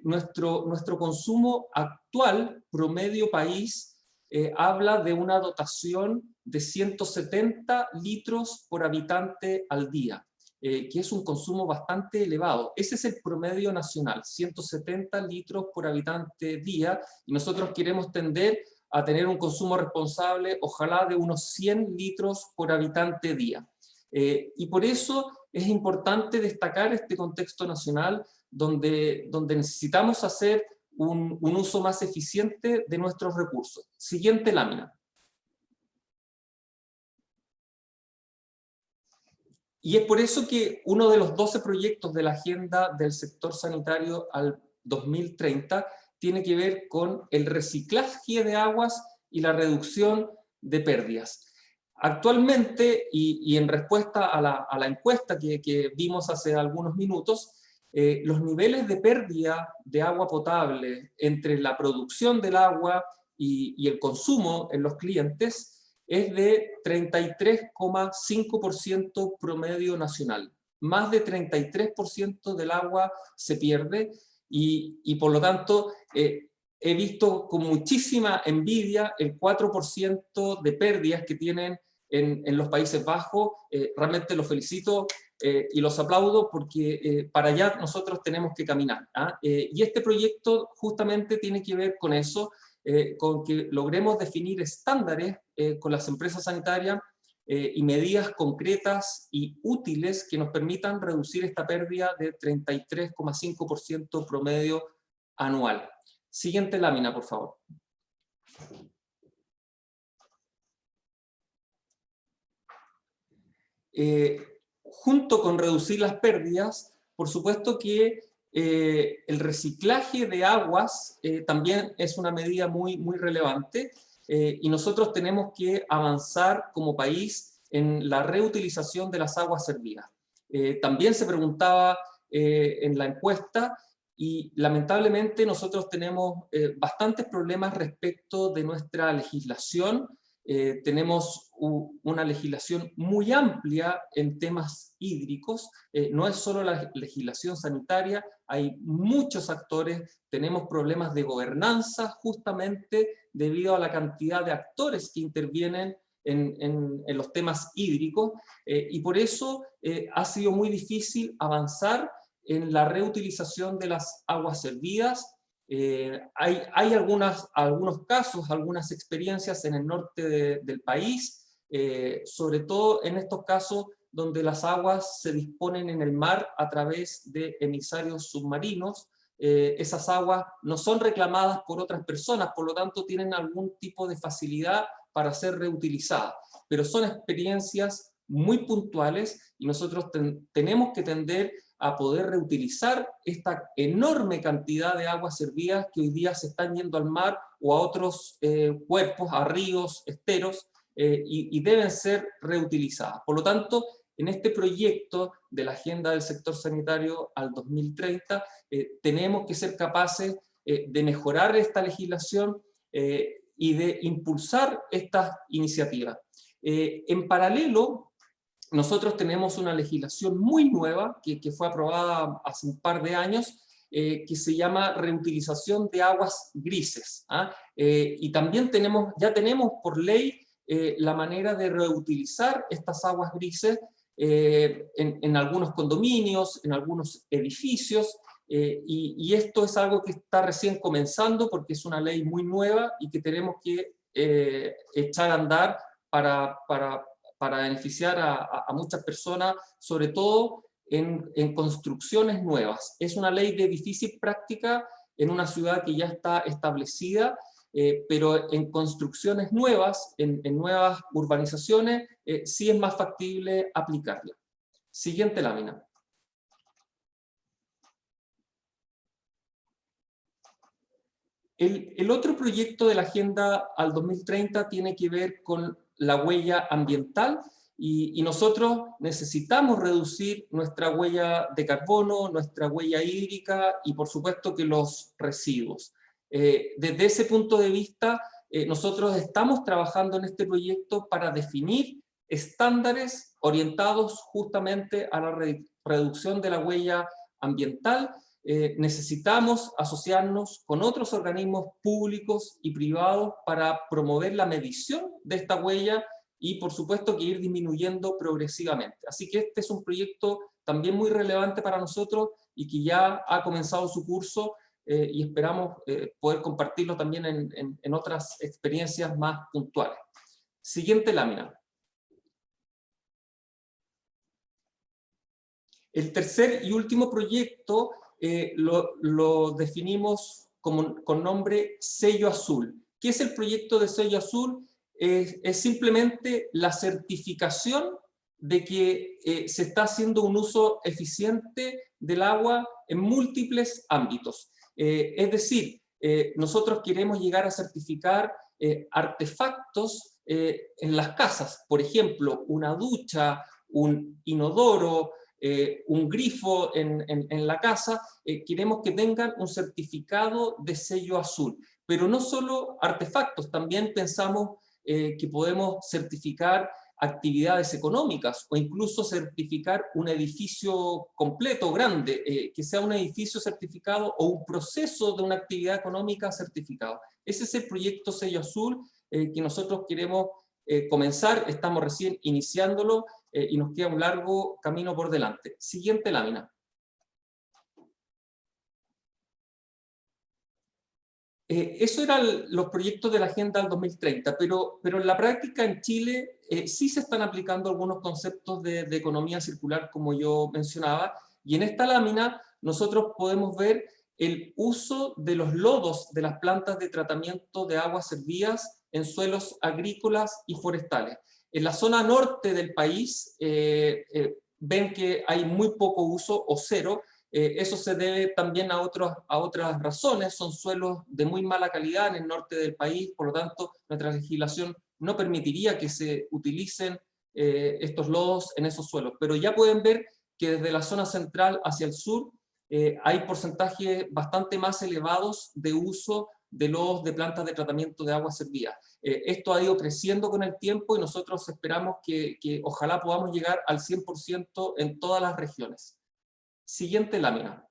Nuestro consumo actual, promedio país, habla de una dotación de 170 litros por habitante al día. Que es un consumo bastante elevado. Ese es el promedio nacional, 170 litros por habitante día, y nosotros queremos tender a tener un consumo responsable, ojalá de unos 100 litros por habitante día. Y por eso es importante destacar este contexto nacional donde necesitamos hacer un uso más eficiente de nuestros recursos. Siguiente lámina. Y es por eso que uno de los 12 proyectos de la Agenda del Sector Sanitario al 2030 tiene que ver con el reciclaje de aguas y la reducción de pérdidas. Actualmente, y en respuesta a la encuesta que vimos hace algunos minutos, los niveles de pérdida de agua potable entre la producción del agua y el consumo en los clientes es de 33,5% promedio nacional. Más de 33% del agua se pierde y por lo tanto he visto con muchísima envidia el 4% de pérdidas que tienen en los Países Bajos. Realmente los felicito y los aplaudo porque para allá nosotros tenemos que caminar. Y este proyecto justamente tiene que ver con eso, con que logremos definir estándares con las empresas sanitarias y medidas concretas y útiles que nos permitan reducir esta pérdida de 33,5% promedio anual. Siguiente lámina, por favor. Junto con reducir las pérdidas, por supuesto que el reciclaje de aguas también es una medida muy relevante y nosotros tenemos que avanzar como país en la reutilización de las aguas servidas. También se preguntaba en la encuesta y lamentablemente nosotros tenemos bastantes problemas respecto de nuestra legislación. Tenemos una legislación muy amplia en temas hídricos, no es solo la legislación sanitaria, hay muchos actores, tenemos problemas de gobernanza justamente debido a la cantidad de actores que intervienen en los temas hídricos, y por eso ha sido muy difícil avanzar en la reutilización de las aguas servidas. Hay algunos casos, algunas experiencias en el norte del país, sobre todo en estos casos donde las aguas se disponen en el mar a través de emisarios submarinos. Esas aguas no son reclamadas por otras personas, por lo tanto tienen algún tipo de facilidad para ser reutilizadas, pero son experiencias muy puntuales y nosotros tenemos que tender a poder reutilizar esta enorme cantidad de aguas servidas que hoy día se están yendo al mar o a otros cuerpos, a ríos, esteros, y deben ser reutilizadas. Por lo tanto, en este proyecto de la Agenda del Sector Sanitario al 2030, tenemos que ser capaces de mejorar esta legislación y de impulsar estas iniciativas. En paralelo, nosotros tenemos una legislación muy nueva que fue aprobada hace un par de años, que se llama reutilización de aguas grises. Y también ya tenemos por ley la manera de reutilizar estas aguas grises en algunos condominios, en algunos edificios, y esto es algo que está recién comenzando porque es una ley muy nueva y que tenemos que echar a andar para beneficiar a muchas personas, sobre todo en construcciones nuevas. Es una ley de difícil práctica en una ciudad que ya está establecida, pero en construcciones nuevas, en nuevas urbanizaciones, sí es más factible aplicarla. Siguiente lámina. El otro proyecto de la Agenda al 2030 tiene que ver con la huella ambiental, y nosotros necesitamos reducir nuestra huella de carbono, nuestra huella hídrica y por supuesto que los residuos. Desde ese punto de vista, nosotros estamos trabajando en este proyecto para definir estándares orientados justamente a la reducción de la huella ambiental. Necesitamos asociarnos con otros organismos públicos y privados para promover la medición de esta huella y por supuesto que ir disminuyendo progresivamente. Así que este es un proyecto también muy relevante para nosotros y que ya ha comenzado su curso y esperamos poder compartirlo también en otras experiencias más puntuales. Siguiente lámina. El tercer y último proyecto lo definimos con nombre Sello Azul. ¿Qué es el proyecto de Sello Azul? Es simplemente la certificación de que se está haciendo un uso eficiente del agua en múltiples ámbitos. Es decir, nosotros queremos llegar a certificar artefactos en las casas, por ejemplo, una ducha, un inodoro, un grifo en la casa, queremos que tengan un certificado de sello azul. Pero no solo artefactos, también pensamos que podemos certificar actividades económicas o incluso certificar un edificio completo, grande, que sea un edificio certificado o un proceso de una actividad económica certificado. Ese es el proyecto Sello Azul que nosotros queremos comenzar, estamos recién iniciándolo y nos queda un largo camino por delante. Siguiente lámina. Eso eran los proyectos de la Agenda del 2030, pero en la práctica en Chile sí se están aplicando algunos conceptos de economía circular, como yo mencionaba, y en esta lámina nosotros podemos ver el uso de los lodos de las plantas de tratamiento de aguas servidas en suelos agrícolas y forestales. En la zona norte del país ven que hay muy poco uso o cero. Eso se debe también a otras razones, son suelos de muy mala calidad en el norte del país, por lo tanto nuestra legislación no permitiría que se utilicen estos lodos en esos suelos. Pero ya pueden ver que desde la zona central hacia el sur hay porcentajes bastante más elevados de uso de lodos de plantas de tratamiento de agua servida. Esto ha ido creciendo con el tiempo y nosotros esperamos que ojalá podamos llegar al 100% en todas las regiones. Siguiente lámina.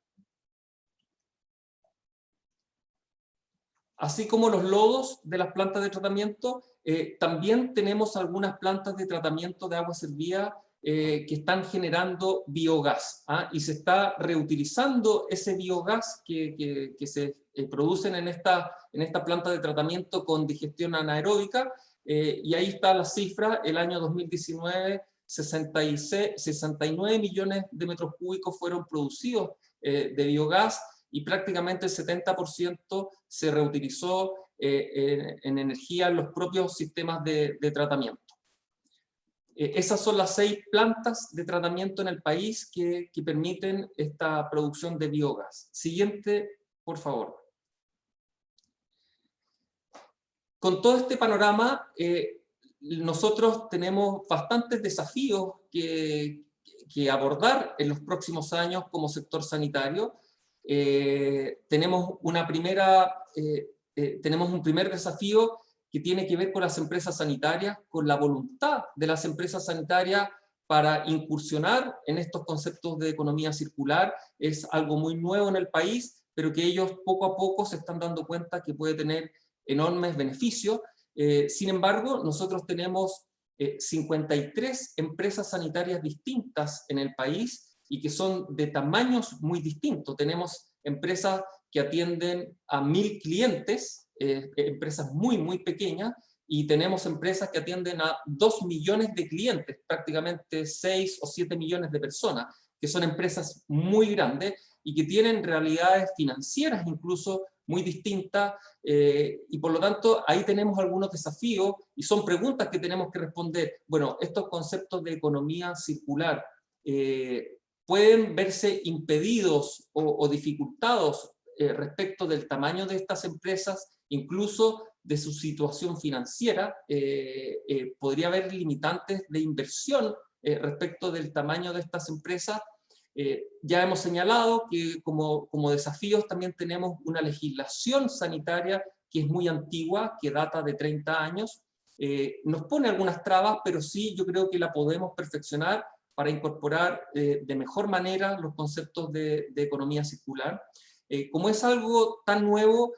Así como los lodos de las plantas de tratamiento, también tenemos algunas plantas de tratamiento de agua servida que están generando biogás, y se está reutilizando ese biogás que se producen en esta planta de tratamiento con digestión anaeróbica, y ahí está la cifra, el año 2019, 69 millones de metros cúbicos fueron producidos de biogás y prácticamente el 70% se reutilizó en energía en los propios sistemas de tratamiento. Esas son las 6 plantas de tratamiento en el país que permiten esta producción de biogás. Siguiente, por favor. Con todo este panorama, nosotros tenemos bastantes desafíos que abordar en los próximos años como sector sanitario. Tenemos un primer desafío que tiene que ver con las empresas sanitarias, con la voluntad de las empresas sanitarias para incursionar en estos conceptos de economía circular. Es algo muy nuevo en el país, pero que ellos poco a poco se están dando cuenta que puede tener enormes beneficios. Sin embargo, nosotros tenemos 53 empresas sanitarias distintas en el país y que son de tamaños muy distintos. Tenemos empresas que atienden a 1000 clientes, empresas muy, muy pequeñas, y tenemos empresas que atienden a 2 millones de clientes, prácticamente 6 o 7 millones de personas, que son empresas muy grandes y que tienen realidades financieras incluso muy distintas, y por lo tanto ahí tenemos algunos desafíos y son preguntas que tenemos que responder. Bueno, estos conceptos de economía circular pueden verse impedidos o dificultados respecto del tamaño de estas empresas, incluso de su situación financiera. Podría haber limitantes de inversión respecto del tamaño de estas empresas. Ya hemos señalado que como desafíos también tenemos una legislación sanitaria que es muy antigua, que data de 30 años. Nos pone algunas trabas, pero sí yo creo que la podemos perfeccionar para incorporar de mejor manera los conceptos de economía circular. Como es algo tan nuevo,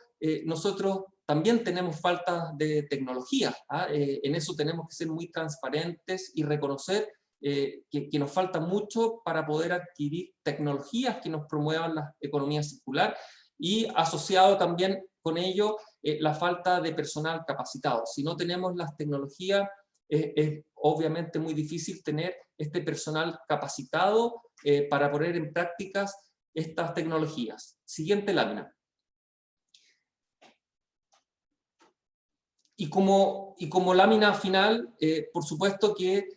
nosotros también tenemos falta de tecnología, ¿ah? En eso tenemos que ser muy transparentes y reconocer que nos falta mucho para poder adquirir tecnologías que nos promuevan la economía circular, y asociado también con ello la falta de personal capacitado. Si no tenemos las tecnologías, es obviamente muy difícil tener este personal capacitado para poner en prácticas estas tecnologías. Siguiente lámina. Y como lámina final, por supuesto que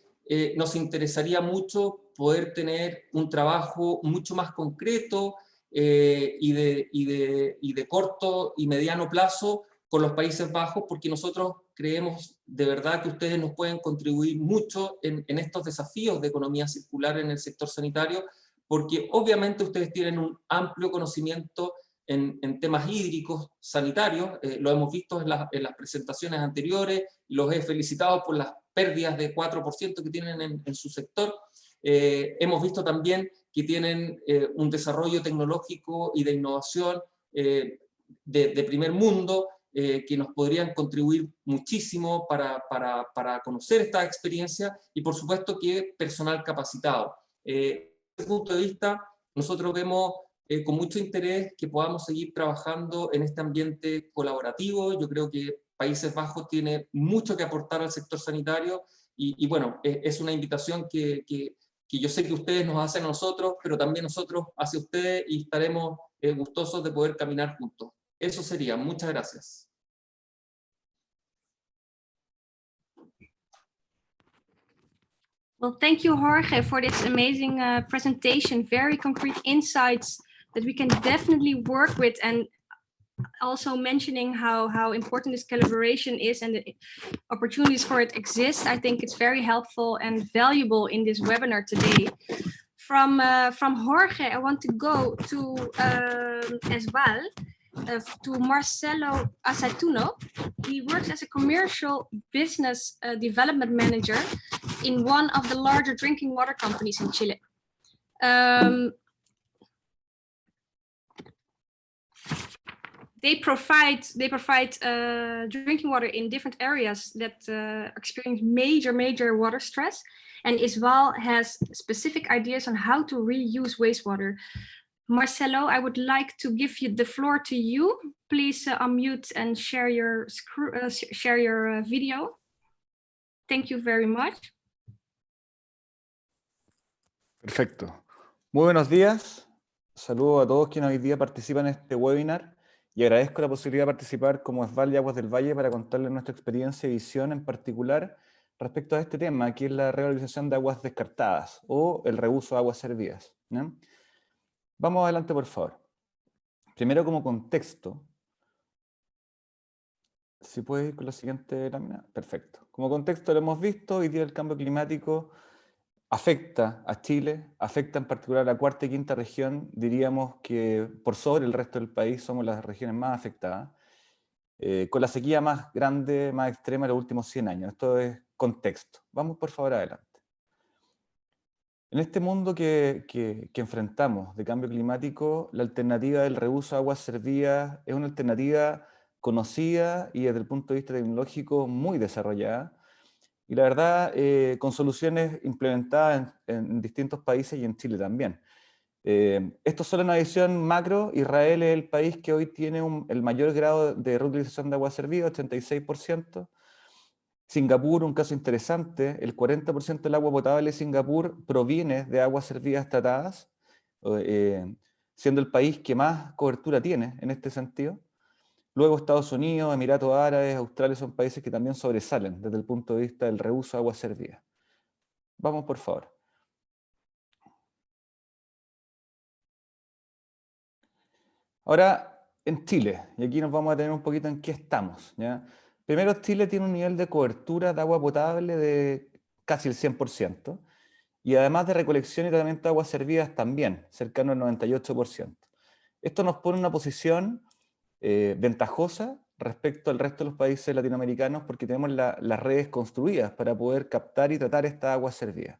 nos interesaría mucho poder tener un trabajo mucho más concreto y de corto y mediano plazo con los Países Bajos, porque nosotros creemos de verdad que ustedes nos pueden contribuir mucho en estos desafíos de economía circular en el sector sanitario, porque obviamente ustedes tienen un amplio conocimiento en temas hídricos, sanitarios. Lo hemos visto en las presentaciones anteriores, los he felicitado por las pérdidas de 4% que tienen en su sector. Hemos visto también que tienen un desarrollo tecnológico y de innovación de primer mundo, que nos podrían contribuir muchísimo para conocer esta experiencia, y por supuesto que personal capacitado. Desde ese punto de vista, nosotros vemos con mucho interés que podamos seguir trabajando en este ambiente colaborativo. Yo creo que Países Bajos tiene mucho que aportar al sector sanitario, y bueno, es una invitación que yo sé que ustedes nos hacen a nosotros, pero también nosotros hacia ustedes, y estaremos gustosos de poder caminar juntos. Eso sería. Muchas gracias. Well, thank you, Jorge, for this amazing presentation. Very concrete insights that we can definitely work with, and also mentioning how important this collaboration is and the opportunities for it exist. I think it's very helpful and valuable in this webinar today. From Jorge, I want to go to as well to Marcelo Asatuno. He works as a commercial business development manager in one of the larger drinking water companies in Chile. They provide drinking water in different areas that experience major water stress, and Isval has specific ideas on how to reuse wastewater. Marcelo, I would like to give the floor to you. Please unmute and share your video. Thank you very much. Perfecto. Muy buenos días. Saludo a todos quienes hoy día participan en este webinar, y agradezco la posibilidad de participar como Esval y Aguas del Valle para contarles nuestra experiencia y visión en particular respecto a este tema, que es la revalorización de aguas descartadas o el reuso de aguas servidas, ¿no? Vamos adelante, por favor. Primero, como contexto, si puedes ir con la siguiente lámina. Perfecto. Como contexto, lo hemos visto, hoy día el cambio climático afecta a Chile, afecta en particular a la cuarta y quinta región. Diríamos que por sobre el resto del país somos las regiones más afectadas. con la sequía más grande, más extrema de los últimos 100 años. Esto es contexto. Vamos por favor adelante. En este mundo que enfrentamos de cambio climático, la alternativa del reuso de aguas servidas es una alternativa conocida y desde el punto de vista tecnológico muy desarrollada. Y la verdad, con soluciones implementadas en distintos países y en Chile también. Esto solo en una visión macro. Israel es el país que hoy tiene el mayor grado de reutilización de agua servida, 86%. Singapur, un caso interesante, el 40% del agua potable de Singapur proviene de aguas servidas tratadas, siendo el país que más cobertura tiene en este sentido. Luego Estados Unidos, Emiratos Árabes, Australia son países que también sobresalen desde el punto de vista del reuso de aguas servidas. Vamos por favor. Ahora, en Chile, y aquí nos vamos a tener un poquito en qué estamos, ¿ya? Primero, Chile tiene un nivel de cobertura de agua potable de casi el 100%, y además de recolección y tratamiento de aguas servidas también, cercano al 98%. Esto nos pone en una posición ventajosa respecto al resto de los países latinoamericanos porque tenemos las redes construidas para poder captar y tratar esta agua servida.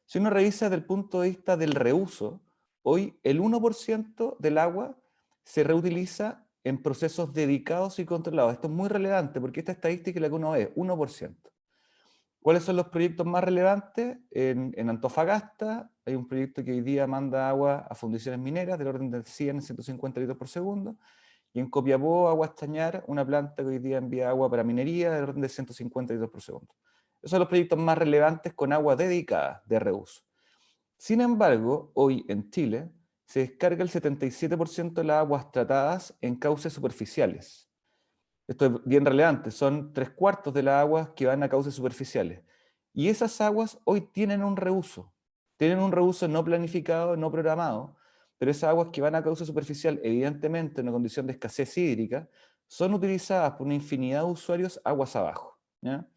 Si uno revisa desde el punto de vista del reuso, hoy el 1% del agua se reutiliza en procesos dedicados y controlados. Esto es muy relevante porque esta estadística es la que uno ve, 1%. ¿Cuáles son los proyectos más relevantes? En Antofagasta hay un proyecto que hoy día manda agua a fundiciones mineras del orden de 100 a 150 litros por segundo. Y en Copiapó, Aguas Tañar, una planta que hoy día envía agua para minería del orden de 150 litros por segundo. Esos son los proyectos más relevantes con agua dedicada de reuso. Sin embargo, hoy en Chile se descarga el 77% de las aguas tratadas en cauces superficiales. Esto es bien relevante, son 3/4 de las aguas que van a cauces superficiales. Y esas aguas hoy tienen un reuso no planificado, no programado, pero esas aguas que van a cauce superficial, evidentemente en una condición de escasez hídrica, son utilizadas por una infinidad de usuarios aguas abajo, ¿ya?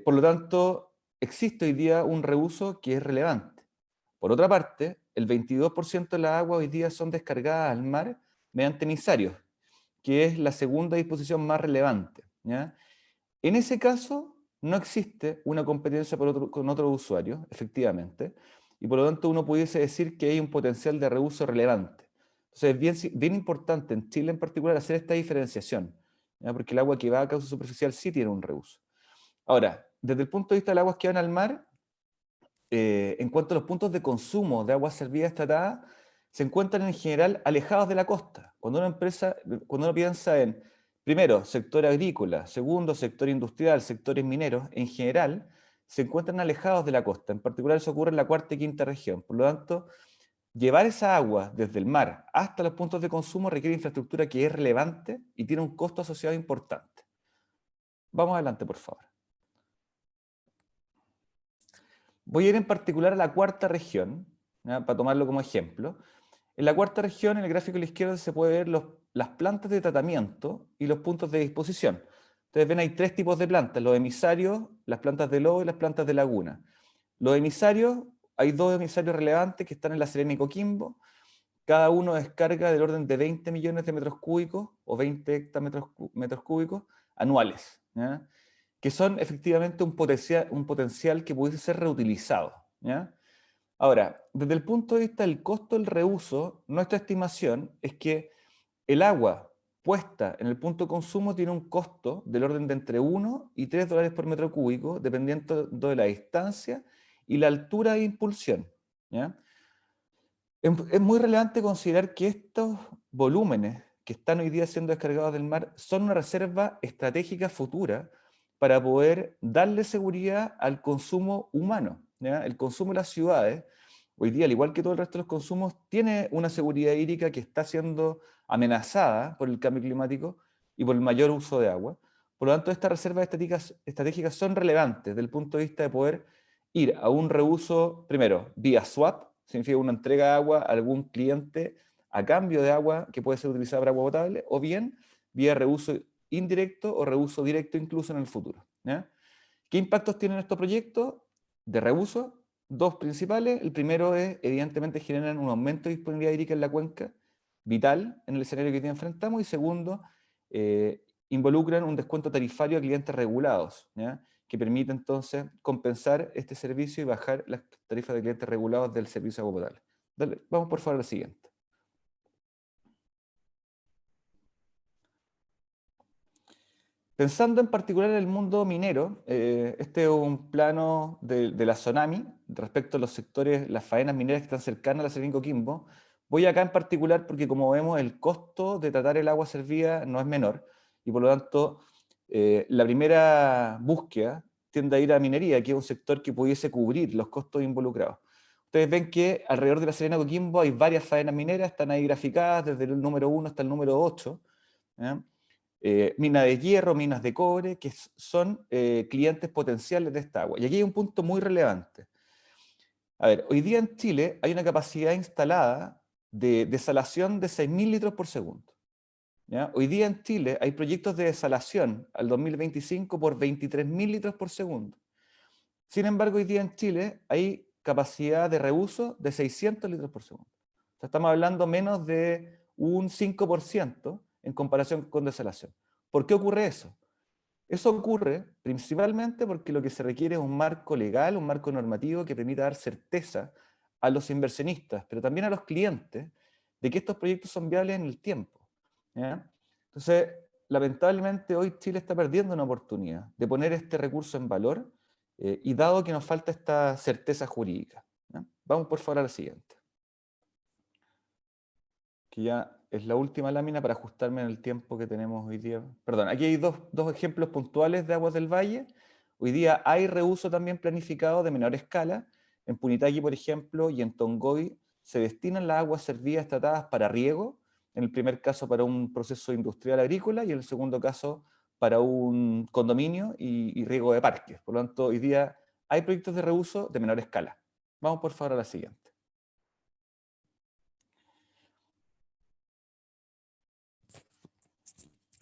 Por lo tanto, existe hoy día un reuso que es relevante. Por otra parte, el 22% de las aguas hoy día son descargadas al mar mediante emisarios, que es la segunda disposición más relevante, ¿ya? En ese caso, no existe una competencia con otros usuarios, efectivamente, y por lo tanto uno pudiese decir que hay un potencial de reuso relevante. Entonces es bien importante en Chile en particular hacer esta diferenciación, ¿ya? Porque el agua que va a cauce superficial sí tiene un reuso. Ahora, desde el punto de vista de las aguas que van al mar, en cuanto a los puntos de consumo de aguas servidas tratadas, se encuentran en general alejados de la costa. Cuando uno piensa en, primero, sector agrícola, segundo, sector industrial, sectores mineros, en general, se encuentran alejados de la costa. En particular, eso ocurre en la cuarta y quinta región. Por lo tanto, llevar esa agua desde el mar hasta los puntos de consumo requiere infraestructura que es relevante y tiene un costo asociado importante. Vamos adelante, por favor. Voy a ir en particular a la cuarta región, ¿ya? Para tomarlo como ejemplo. En la cuarta región, en el gráfico a la izquierda, se puede ver las plantas de tratamiento y los puntos de disposición. Ustedes ven, hay 3 tipos de plantas: los emisarios, las plantas de lodo y las plantas de laguna. Los emisarios, hay 2 emisarios relevantes que están en La Serena y Coquimbo. Cada uno descarga del orden de 20 millones de metros cúbicos o 20 hectómetros cúbicos anuales, ¿ya? Que son efectivamente un potencial que pudiese ser reutilizado, ¿ya? Ahora, desde el punto de vista del costo del reuso, nuestra estimación es que el agua puesta en el punto de consumo tiene un costo del orden de entre 1 y 3 dólares por metro cúbico, dependiendo de la distancia y la altura de impulsión, ¿ya? Es muy relevante considerar que estos volúmenes que están hoy día siendo descargados del mar son una reserva estratégica futura para poder darle seguridad al consumo humano, ¿ya? El consumo de las ciudades, hoy día, al igual que todo el resto de los consumos, tiene una seguridad hídrica que está siendo amenazada por el cambio climático y por el mayor uso de agua. Por lo tanto, estas reservas estratégicas son relevantes desde el punto de vista de poder ir a un reuso, primero, vía swap, significa una entrega de agua a algún cliente a cambio de agua que puede ser utilizada para agua potable, o bien vía reuso indirecto o reuso directo incluso en el futuro, ¿ya? ¿Qué impactos tienen estos proyectos de reuso? 2 principales. El primero es, evidentemente, generan un aumento de disponibilidad hídrica en la cuenca, vital en el escenario que hoy día enfrentamos, y segundo, involucran un descuento tarifario a clientes regulados, ¿ya? Que permite entonces compensar este servicio y bajar las tarifas de clientes regulados del servicio de agua potable. Dale, vamos por favor a la siguiente. Pensando en particular en el mundo minero, este es un plano de la Sonami respecto a los sectores, las faenas mineras que están cercanas a la Serena Coquimbo. Voy acá en particular porque, como vemos, el costo de tratar el agua servida no es menor y por lo tanto la primera búsqueda tiende a ir a minería, que es un sector que pudiese cubrir los costos involucrados. Ustedes ven que alrededor de la Serena Coquimbo hay varias faenas mineras, están ahí graficadas desde el número 1 hasta el número 8. Minas de hierro, minas de cobre, que son clientes potenciales de esta agua. Y aquí hay un punto muy relevante. A ver, hoy día en Chile hay una capacidad instalada de desalación de 6.000 litros por segundo. ¿Ya? Hoy día en Chile hay proyectos de desalación al 2025 por 23.000 litros por segundo. Sin embargo, hoy día en Chile hay capacidad de reuso de 600 litros por segundo. O sea, estamos hablando menos de un 5% en comparación con desalación. ¿Por qué ocurre eso? Eso ocurre principalmente porque lo que se requiere es un marco legal, un marco normativo que permita dar certeza a los inversionistas, pero también a los clientes, de que estos proyectos son viables en el tiempo. ¿Ya? Entonces, lamentablemente hoy Chile está perdiendo una oportunidad de poner este recurso en valor y dado que nos falta esta certeza jurídica. ¿Ya? Vamos por favor a la siguiente. Que ya es la última lámina para ajustarme en el tiempo que tenemos hoy día. Perdón, aquí hay dos ejemplos puntuales de Aguas del Valle. Hoy día hay reuso también planificado de menor escala. En Punitaqui, por ejemplo, y en Tongoy se destinan las aguas servidas tratadas para riego, en el primer caso para un proceso industrial agrícola y en el segundo caso para un condominio y riego de parques. Por lo tanto, hoy día hay proyectos de reuso de menor escala. Vamos por favor a la siguiente.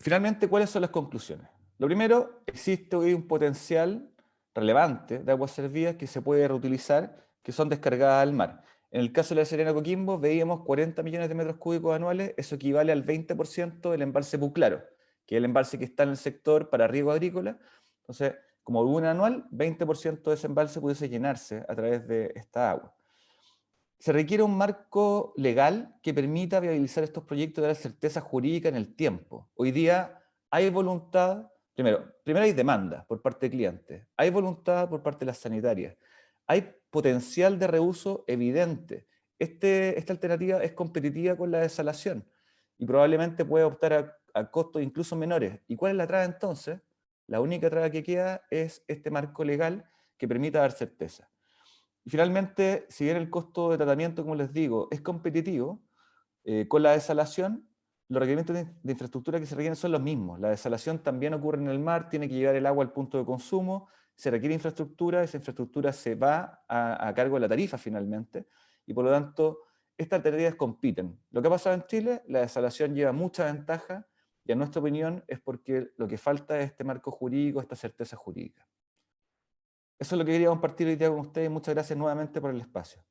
Finalmente, ¿cuáles son las conclusiones? Lo primero, existe hoy un potencial relevante de aguas servidas que se puede reutilizar, que son descargadas al mar. En el caso de la Serena Coquimbo, veíamos 40 millones de metros cúbicos anuales, eso equivale al 20% del embalse Puclaro, que es el embalse que está en el sector para riego agrícola. Entonces, como volumen anual, 20% de ese embalse pudiese llenarse a través de esta agua. Se requiere un marco legal que permita viabilizar estos proyectos y dar certeza jurídica en el tiempo. Hoy día hay voluntad, primero hay demanda por parte de clientes, hay voluntad por parte de las sanitarias, hay potencial de reuso evidente. Esta alternativa es competitiva con la desalación y probablemente puede optar a costos incluso menores. ¿Y cuál es la traba entonces? La única traba que queda es este marco legal que permita dar certeza. Y finalmente, si bien el costo de tratamiento, como les digo, es competitivo, con la desalación, los requerimientos de infraestructura que se requieren son los mismos. La desalación también ocurre en el mar, tiene que llevar el agua al punto de consumo, se requiere infraestructura, esa infraestructura se va a cargo de la tarifa finalmente, y por lo tanto, estas alternativas compiten. Lo que ha pasado en Chile, la desalación lleva mucha ventaja, y en nuestra opinión es porque lo que falta es este marco jurídico, esta certeza jurídica. Eso es lo que quería compartir hoy día con ustedes. Muchas gracias nuevamente por el espacio.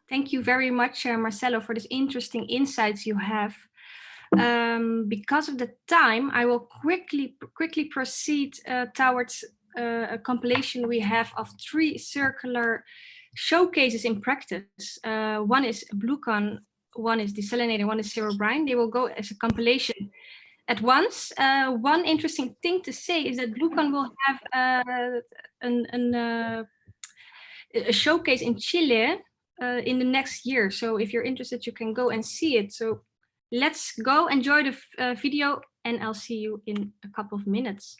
Thank you very much, Marcelo, for this interesting insights you have. Because of the time, I will quickly proceed towards a compilation we have of 3 circular showcases in practice. One is Bluecon, one is desalinating, one is zero brine. They will go as a compilation at once. One interesting thing to say is that Bluecon will have a showcase in Chile in the next year. So if you're interested, you can go and see it. So let's go enjoy the video and I'll see you in a couple of minutes.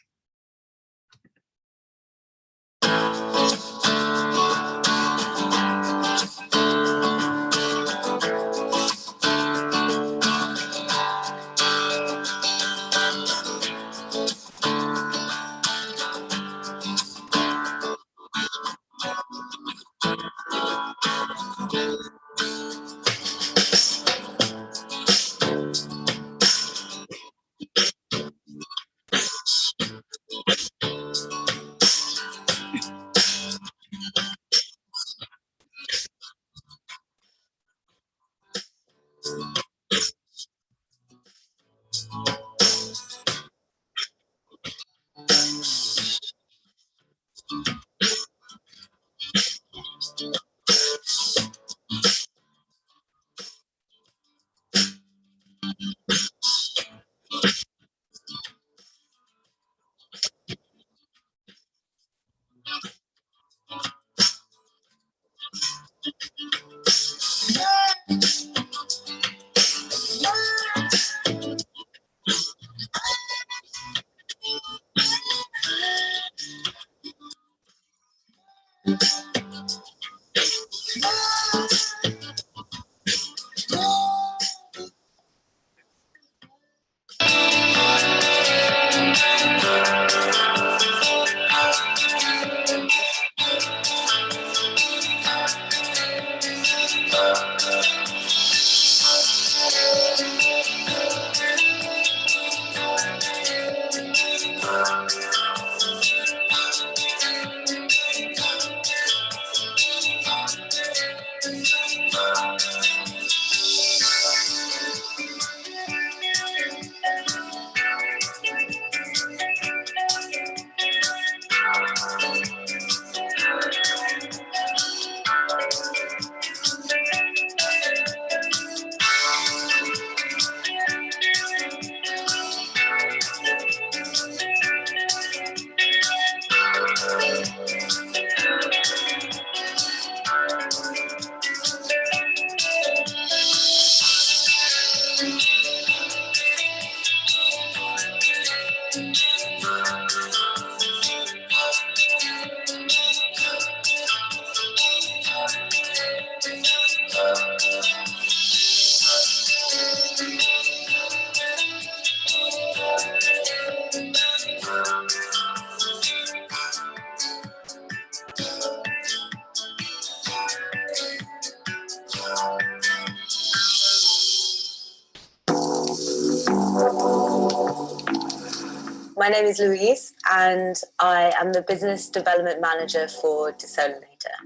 My name is Louise and I am the Business Development Manager for Desalinator.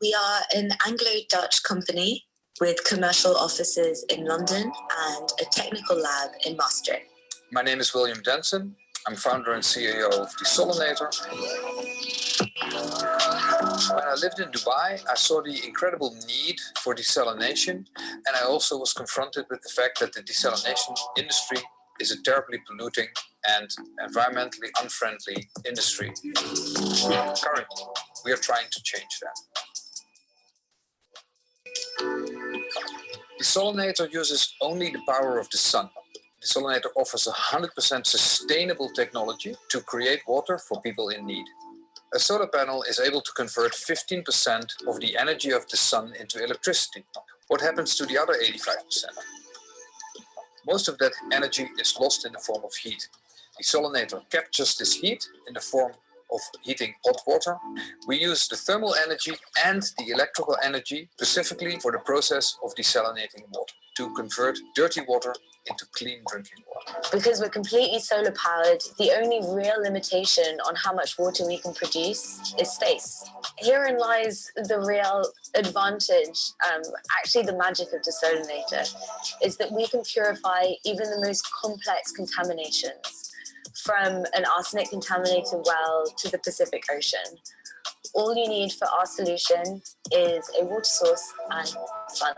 We are an Anglo-Dutch company with commercial offices in London and a technical lab in Maastricht. My name is William Denson. I'm founder and CEO of Desalinator. When I lived in Dubai, I saw the incredible need for desalination, and I also was confronted with the fact that the desalination industry is a terribly polluting and environmentally unfriendly industry. Currently, we are trying to change that. Desalinator uses only the power of the sun. Desalinator offers 100% sustainable technology to create water for people in need. A solar panel is able to convert 15% of the energy of the sun into electricity. What happens to the other 85%? Most of that energy is lost in the form of heat. Desalinator captures this heat in the form of heating hot water. We use the thermal energy and the electrical energy specifically for the process of desalinating water to convert dirty water into clean drinking water. Because we're completely solar powered, the only real limitation on how much water we can produce is space. Herein lies the real advantage, actually the magic of Desalinator, is that we can purify even the most complex contaminations, from an arsenic contaminated well to the Pacific Ocean. All you need for our solution is a water source and sun.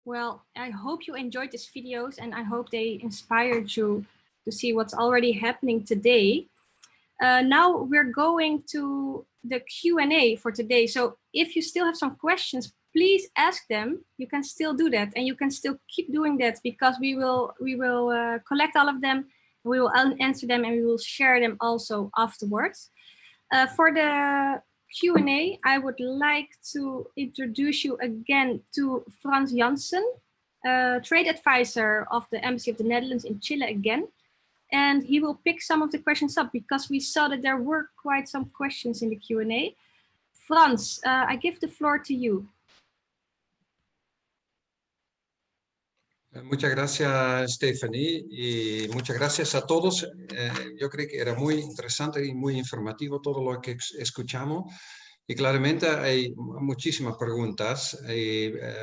Well, I hope you enjoyed these videos and I hope they inspired you to see what's already happening today. Now we're going to the Q&A for today. So if you still have some questions, please ask them. You can still do that and you can still keep doing that because we will collect all of them, we will answer them and we will share them also afterwards. For the Q&A, I would like to introduce you again to Frans Janssen, trade advisor of the Embassy of the Netherlands in Chile again. And he will pick some of the questions up because we saw that there were quite some questions in the Q&A. Frans, I give the floor to you. Muchas gracias, Stephanie, y muchas gracias a todos. Yo creo que era muy interesante y muy informativo todo lo que escuchamos. Y claramente hay muchísimas preguntas,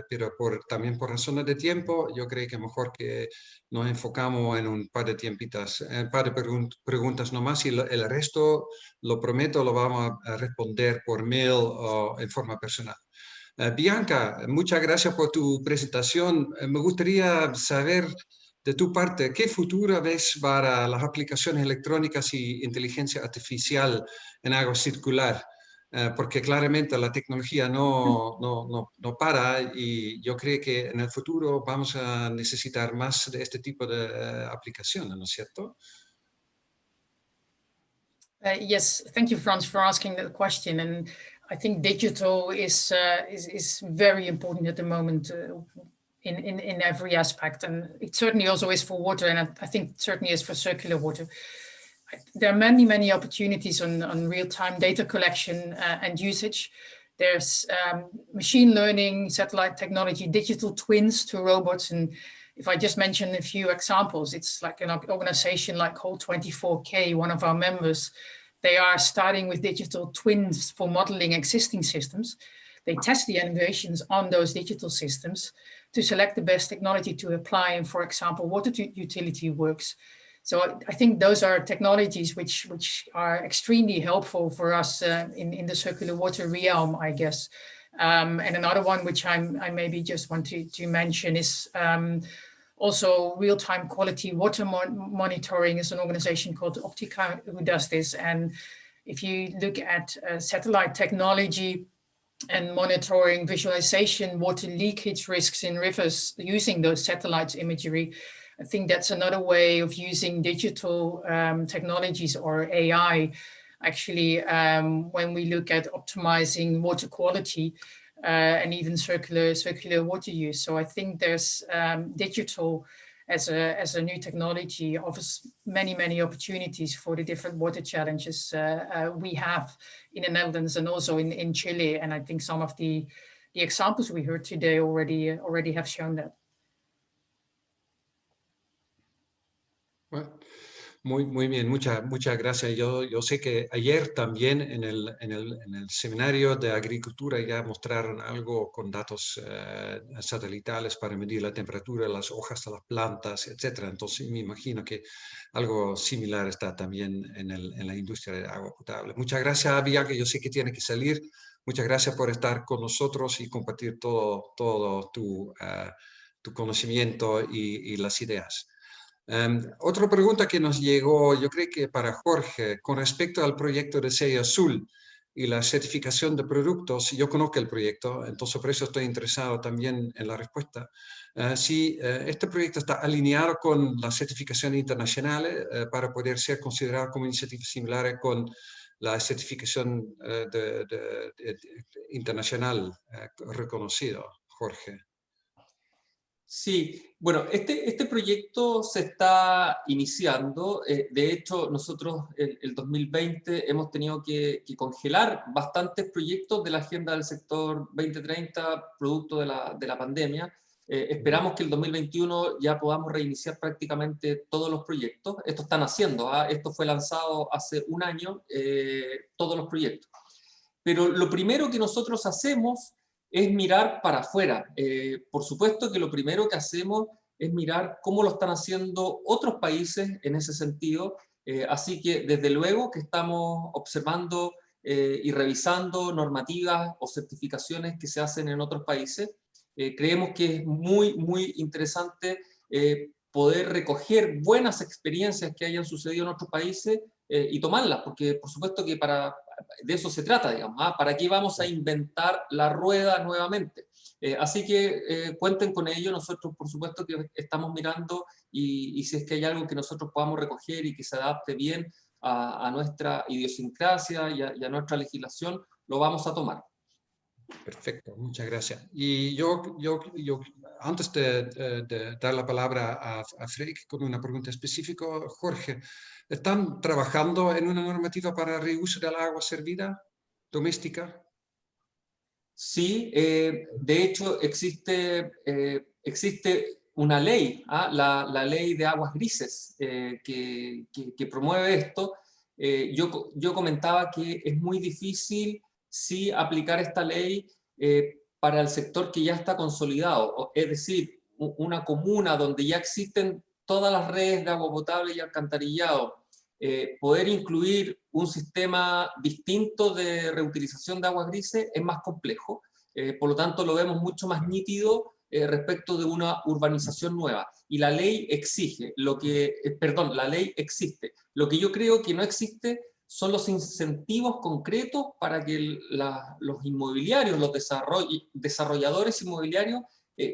pero también por razones de tiempo, yo creo que mejor que nos enfocamos en un par de tiempitas, un par de preguntas nomás, y el resto, lo prometo, lo vamos a responder por mail o en forma personal. Bianca, muchas gracias por tu presentación. Me gustaría saber de tu parte, ¿qué futuro ves para las aplicaciones electrónicas y inteligencia artificial en agua circular? Porque claramente la tecnología no para, y yo creo que en el futuro vamos a necesitar más de este tipo de aplicaciones, ¿no es cierto? Yes, thank you, Frans, for asking that question. And I think digital is very important at the moment in every aspect. And it certainly also is for water, and I think it certainly is for circular water. There are many, many opportunities on real-time data collection and usage. There's machine learning, satellite technology, digital twins to robots. And if I just mention a few examples, it's like an organization like Whole24K, one of our members. They are starting with digital twins for modeling existing systems. They test the innovations on those digital systems to select the best technology to apply in, for example, water utility works. So I think those are technologies which are extremely helpful for us in the circular water realm, I guess. And another one which I maybe just want to mention is also real-time quality water monitoring. Is an organization called Optica who does this. And if you look at satellite technology and monitoring visualization, water leakage risks in rivers using those satellites imagery, I think that's another way of using digital technologies or AI, actually, when we look at optimizing water quality and even circular water use. So I think there's digital as a new technology offers many, many opportunities for the different water challenges we have in the Netherlands and also in Chile. And I think some of the examples we heard today already have shown that. Bueno, muy bien, muchas gracias. Yo sé que ayer también en el seminario de agricultura ya mostraron algo con datos satelitales para medir la temperatura de las hojas de las plantas, etc. Entonces me imagino que algo similar está también en la industria de agua potable. Muchas gracias, Bianca. Yo sé que tiene que salir. Muchas gracias por estar con nosotros y compartir todo tu conocimiento y las ideas. Otra pregunta que nos llegó, yo creo que para Jorge, con respecto al proyecto de Sello Azul y la certificación de productos. Yo conozco el proyecto, entonces por eso estoy interesado también en la respuesta. Si este proyecto está alineado con las certificaciones internacionales para poder ser considerado como iniciativas similares con la certificación internacional reconocido, Jorge. Sí, bueno, este proyecto se está iniciando. De hecho, nosotros el 2020 hemos tenido que congelar bastantes proyectos de la agenda del sector 2030, producto de la pandemia. Esperamos que el 2021 ya podamos reiniciar prácticamente todos los proyectos. Esto están haciendo, esto fue lanzado hace un año, todos los proyectos. Pero lo primero que nosotros hacemos es mirar para afuera. Por supuesto que lo primero que hacemos es mirar cómo lo están haciendo otros países en ese sentido. Así que desde luego que estamos observando y revisando normativas o certificaciones que se hacen en otros países. Creemos que es muy interesante poder recoger buenas experiencias que hayan sucedido en otros países y tomarlas, porque por supuesto que de eso se trata, digamos, ¿para qué vamos a inventar la rueda nuevamente? Así que cuenten con ello. Nosotros por supuesto que estamos mirando y si es que hay algo que nosotros podamos recoger y que se adapte bien a nuestra idiosincrasia y a nuestra legislación, lo vamos a tomar. Perfecto, muchas gracias. Y yo antes de dar la palabra a Freek con una pregunta específica, Jorge, ¿están trabajando en una normativa para reuso del agua servida doméstica? Sí, de hecho existe una ley, la ley de aguas grises, que promueve esto. Yo comentaba que es muy difícil sí aplicar esta ley para el sector que ya está consolidado, es decir, una comuna donde ya existen todas las redes de agua potable y alcantarillado, poder incluir un sistema distinto de reutilización de aguas grises es más complejo, por lo tanto lo vemos mucho más nítido respecto de una urbanización nueva. Y la ley exige, la ley existe. Lo que yo creo que no existe son los incentivos concretos para que los inmobiliarios, los desarrolladores inmobiliarios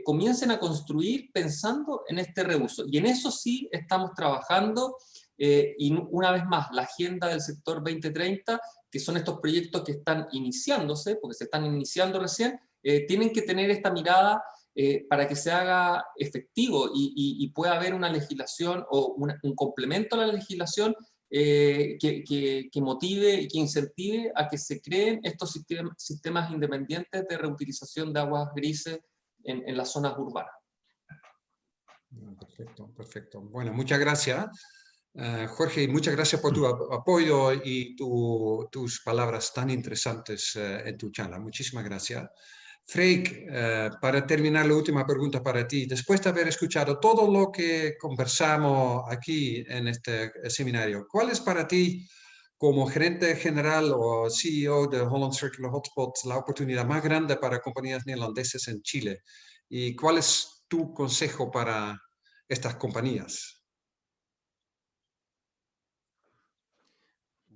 comiencen a construir pensando en este reuso. Y en eso sí estamos trabajando, y una vez más, la agenda del sector 2030, que son estos proyectos que están iniciándose, porque se están iniciando recién, tienen que tener esta mirada para que se haga efectivo y pueda haber una legislación o un complemento a la legislación que motive y que incentive a que se creen estos sistemas independientes de reutilización de aguas grises en las zonas urbanas. Perfecto, perfecto. Bueno, muchas gracias. Jorge, y muchas gracias por tu apoyo y tus palabras tan interesantes en tu charla. Muchísimas gracias. Freek, para terminar, la última pregunta para ti. Después de haber escuchado todo lo que conversamos aquí en este seminario, ¿cuál es para ti, como gerente general o CEO de Holland Circular Hotspots, la oportunidad más grande para compañías neerlandesas en Chile? ¿Y cuál es tu consejo para estas compañías?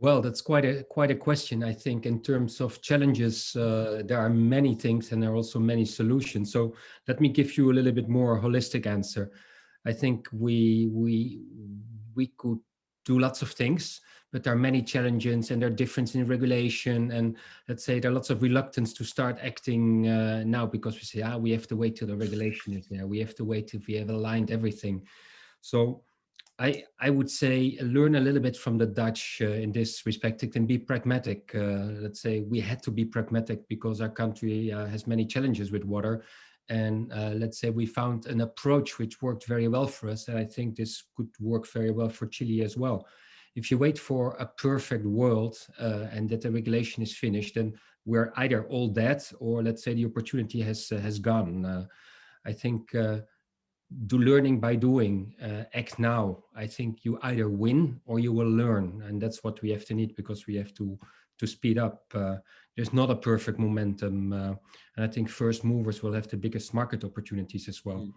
Well, that's quite a question, I think, in terms of challenges. There are many things and there are also many solutions. So let me give you a little bit more holistic answer. I think we could do lots of things, but there are many challenges and there are differences in regulation. And let's say there are lots of reluctance to start acting now because we say, we have to wait till the regulation is there. We have to wait till we have aligned everything. So I would say learn a little bit from the Dutch in this respect and be pragmatic. Let's say we had to be pragmatic because our country has many challenges with water. And let's say we found an approach which worked very well for us. And I think this could work very well for Chile as well. If you wait for a perfect world and that the regulation is finished, then we're either all dead or let's say the opportunity has gone. I think do learning by doing, act now. I think you either win or you will learn, and that's what we have to need because we have to speed up. There's not a perfect momentum, and I think first movers will have the biggest market opportunities as well.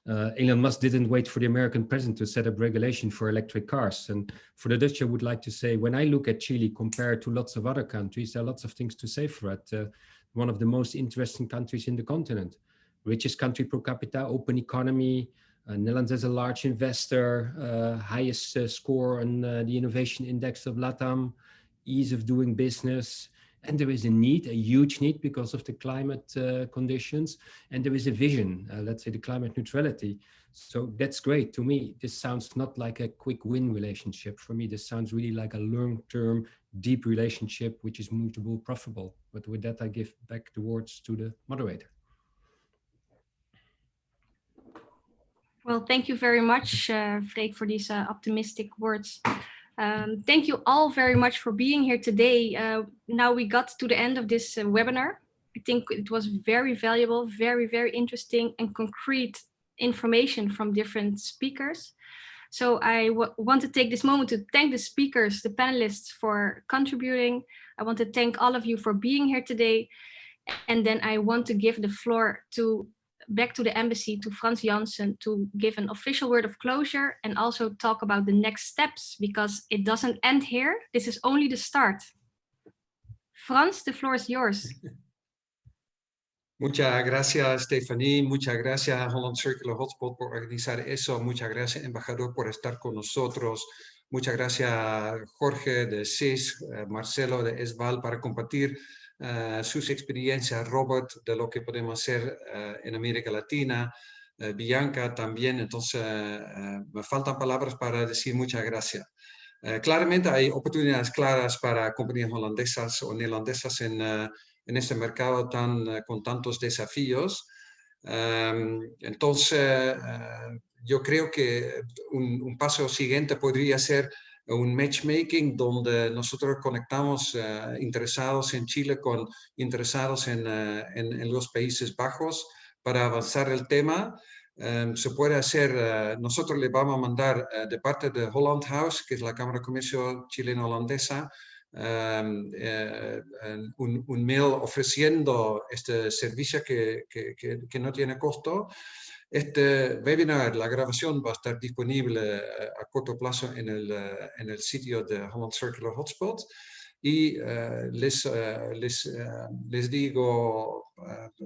Elon Musk didn't wait for the American president to set up regulation for electric cars. And for the Dutch, I would like to say, when I look at Chile compared to lots of other countries, there are lots of things to say for it. One of the most interesting countries in the continent. Richest country per capita, open economy. Netherlands is a large investor, highest score on the innovation index of LATAM, ease of doing business. And there is a need, a huge need because of the climate conditions. And there is a vision, let's say the climate neutrality. So that's great. To me, this sounds not like a quick win relationship. For me, this sounds really like a long-term, deep relationship, which is mutable, profitable. But with that, I give back the words to the moderator. Well, thank you very much, Freek, for these optimistic words. Thank you all very much for being here today. Now we got to the end of this webinar. I think it was very valuable, very, very interesting and concrete information from different speakers. So I want to take this moment to thank the speakers, the panelists for contributing. I want to thank all of you for being here today. And then I want to give the floor back to the embassy, to Frans Janssen, to give an official word of closure and also talk about the next steps, because it doesn't end here. This is only the start. Frans, the floor is yours. Muchas gracias, Stephanie. Muchas gracias, Holland Circular Hotspot, por organizar eso. Muchas gracias, embajador, por estar con nosotros. Muchas gracias, Jorge de CIS, Marcelo de ESVAL, para compartir sus experiencias, Robert, de lo que podemos hacer en América Latina, Bianca también. Entonces, me faltan palabras para decir muchas gracias. Claramente hay oportunidades claras para compañías holandesas o neerlandesas en este mercado con tantos desafíos. Entonces, yo creo que un paso siguiente podría ser un matchmaking donde nosotros conectamos interesados en Chile con interesados en los Países Bajos para avanzar el tema. Se puede hacer, nosotros le vamos a mandar de parte de Holland House, que es la Cámara de Comercio chileno-holandesa, un mail ofreciendo este servicio que no tiene costo. Este webinar, la grabación va a estar disponible a corto plazo en el sitio de Holland Circular Hotspot. Y les digo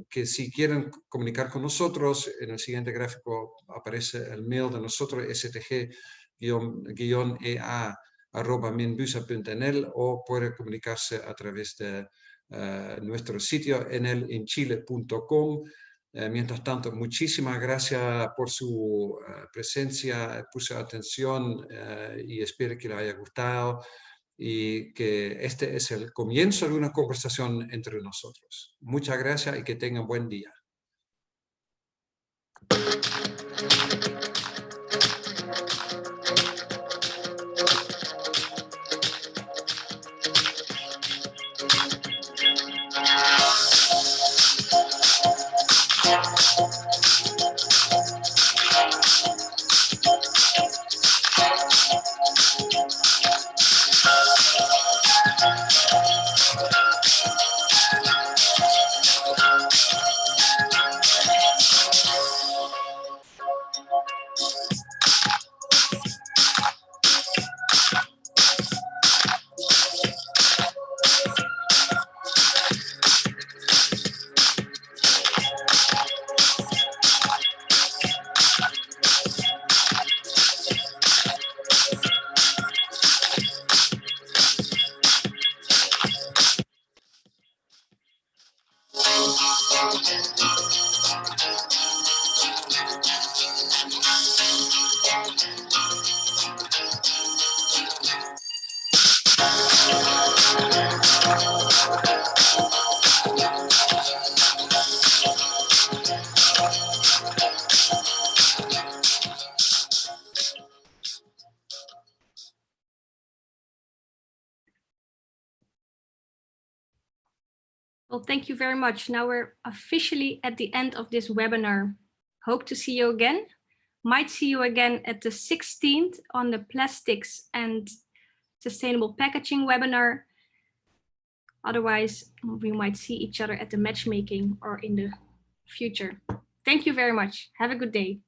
que si quieren comunicar con nosotros, en el siguiente gráfico aparece el mail de nosotros, stg-ea@minbusa.nl, o puede comunicarse a través de nuestro sitio enelinchile.com. Mientras tanto, muchísimas gracias por su presencia, por su atención, y espero que les haya gustado y que este es el comienzo de una conversación entre nosotros. Muchas gracias y que tengan buen día. Well, thank you very much. Now we're officially at the end of this webinar. Hope to see you again. Might see you again at the 16th on the plastics and sustainable packaging webinar. Otherwise, we might see each other at the matchmaking or in the future. Thank you very much. Have a good day.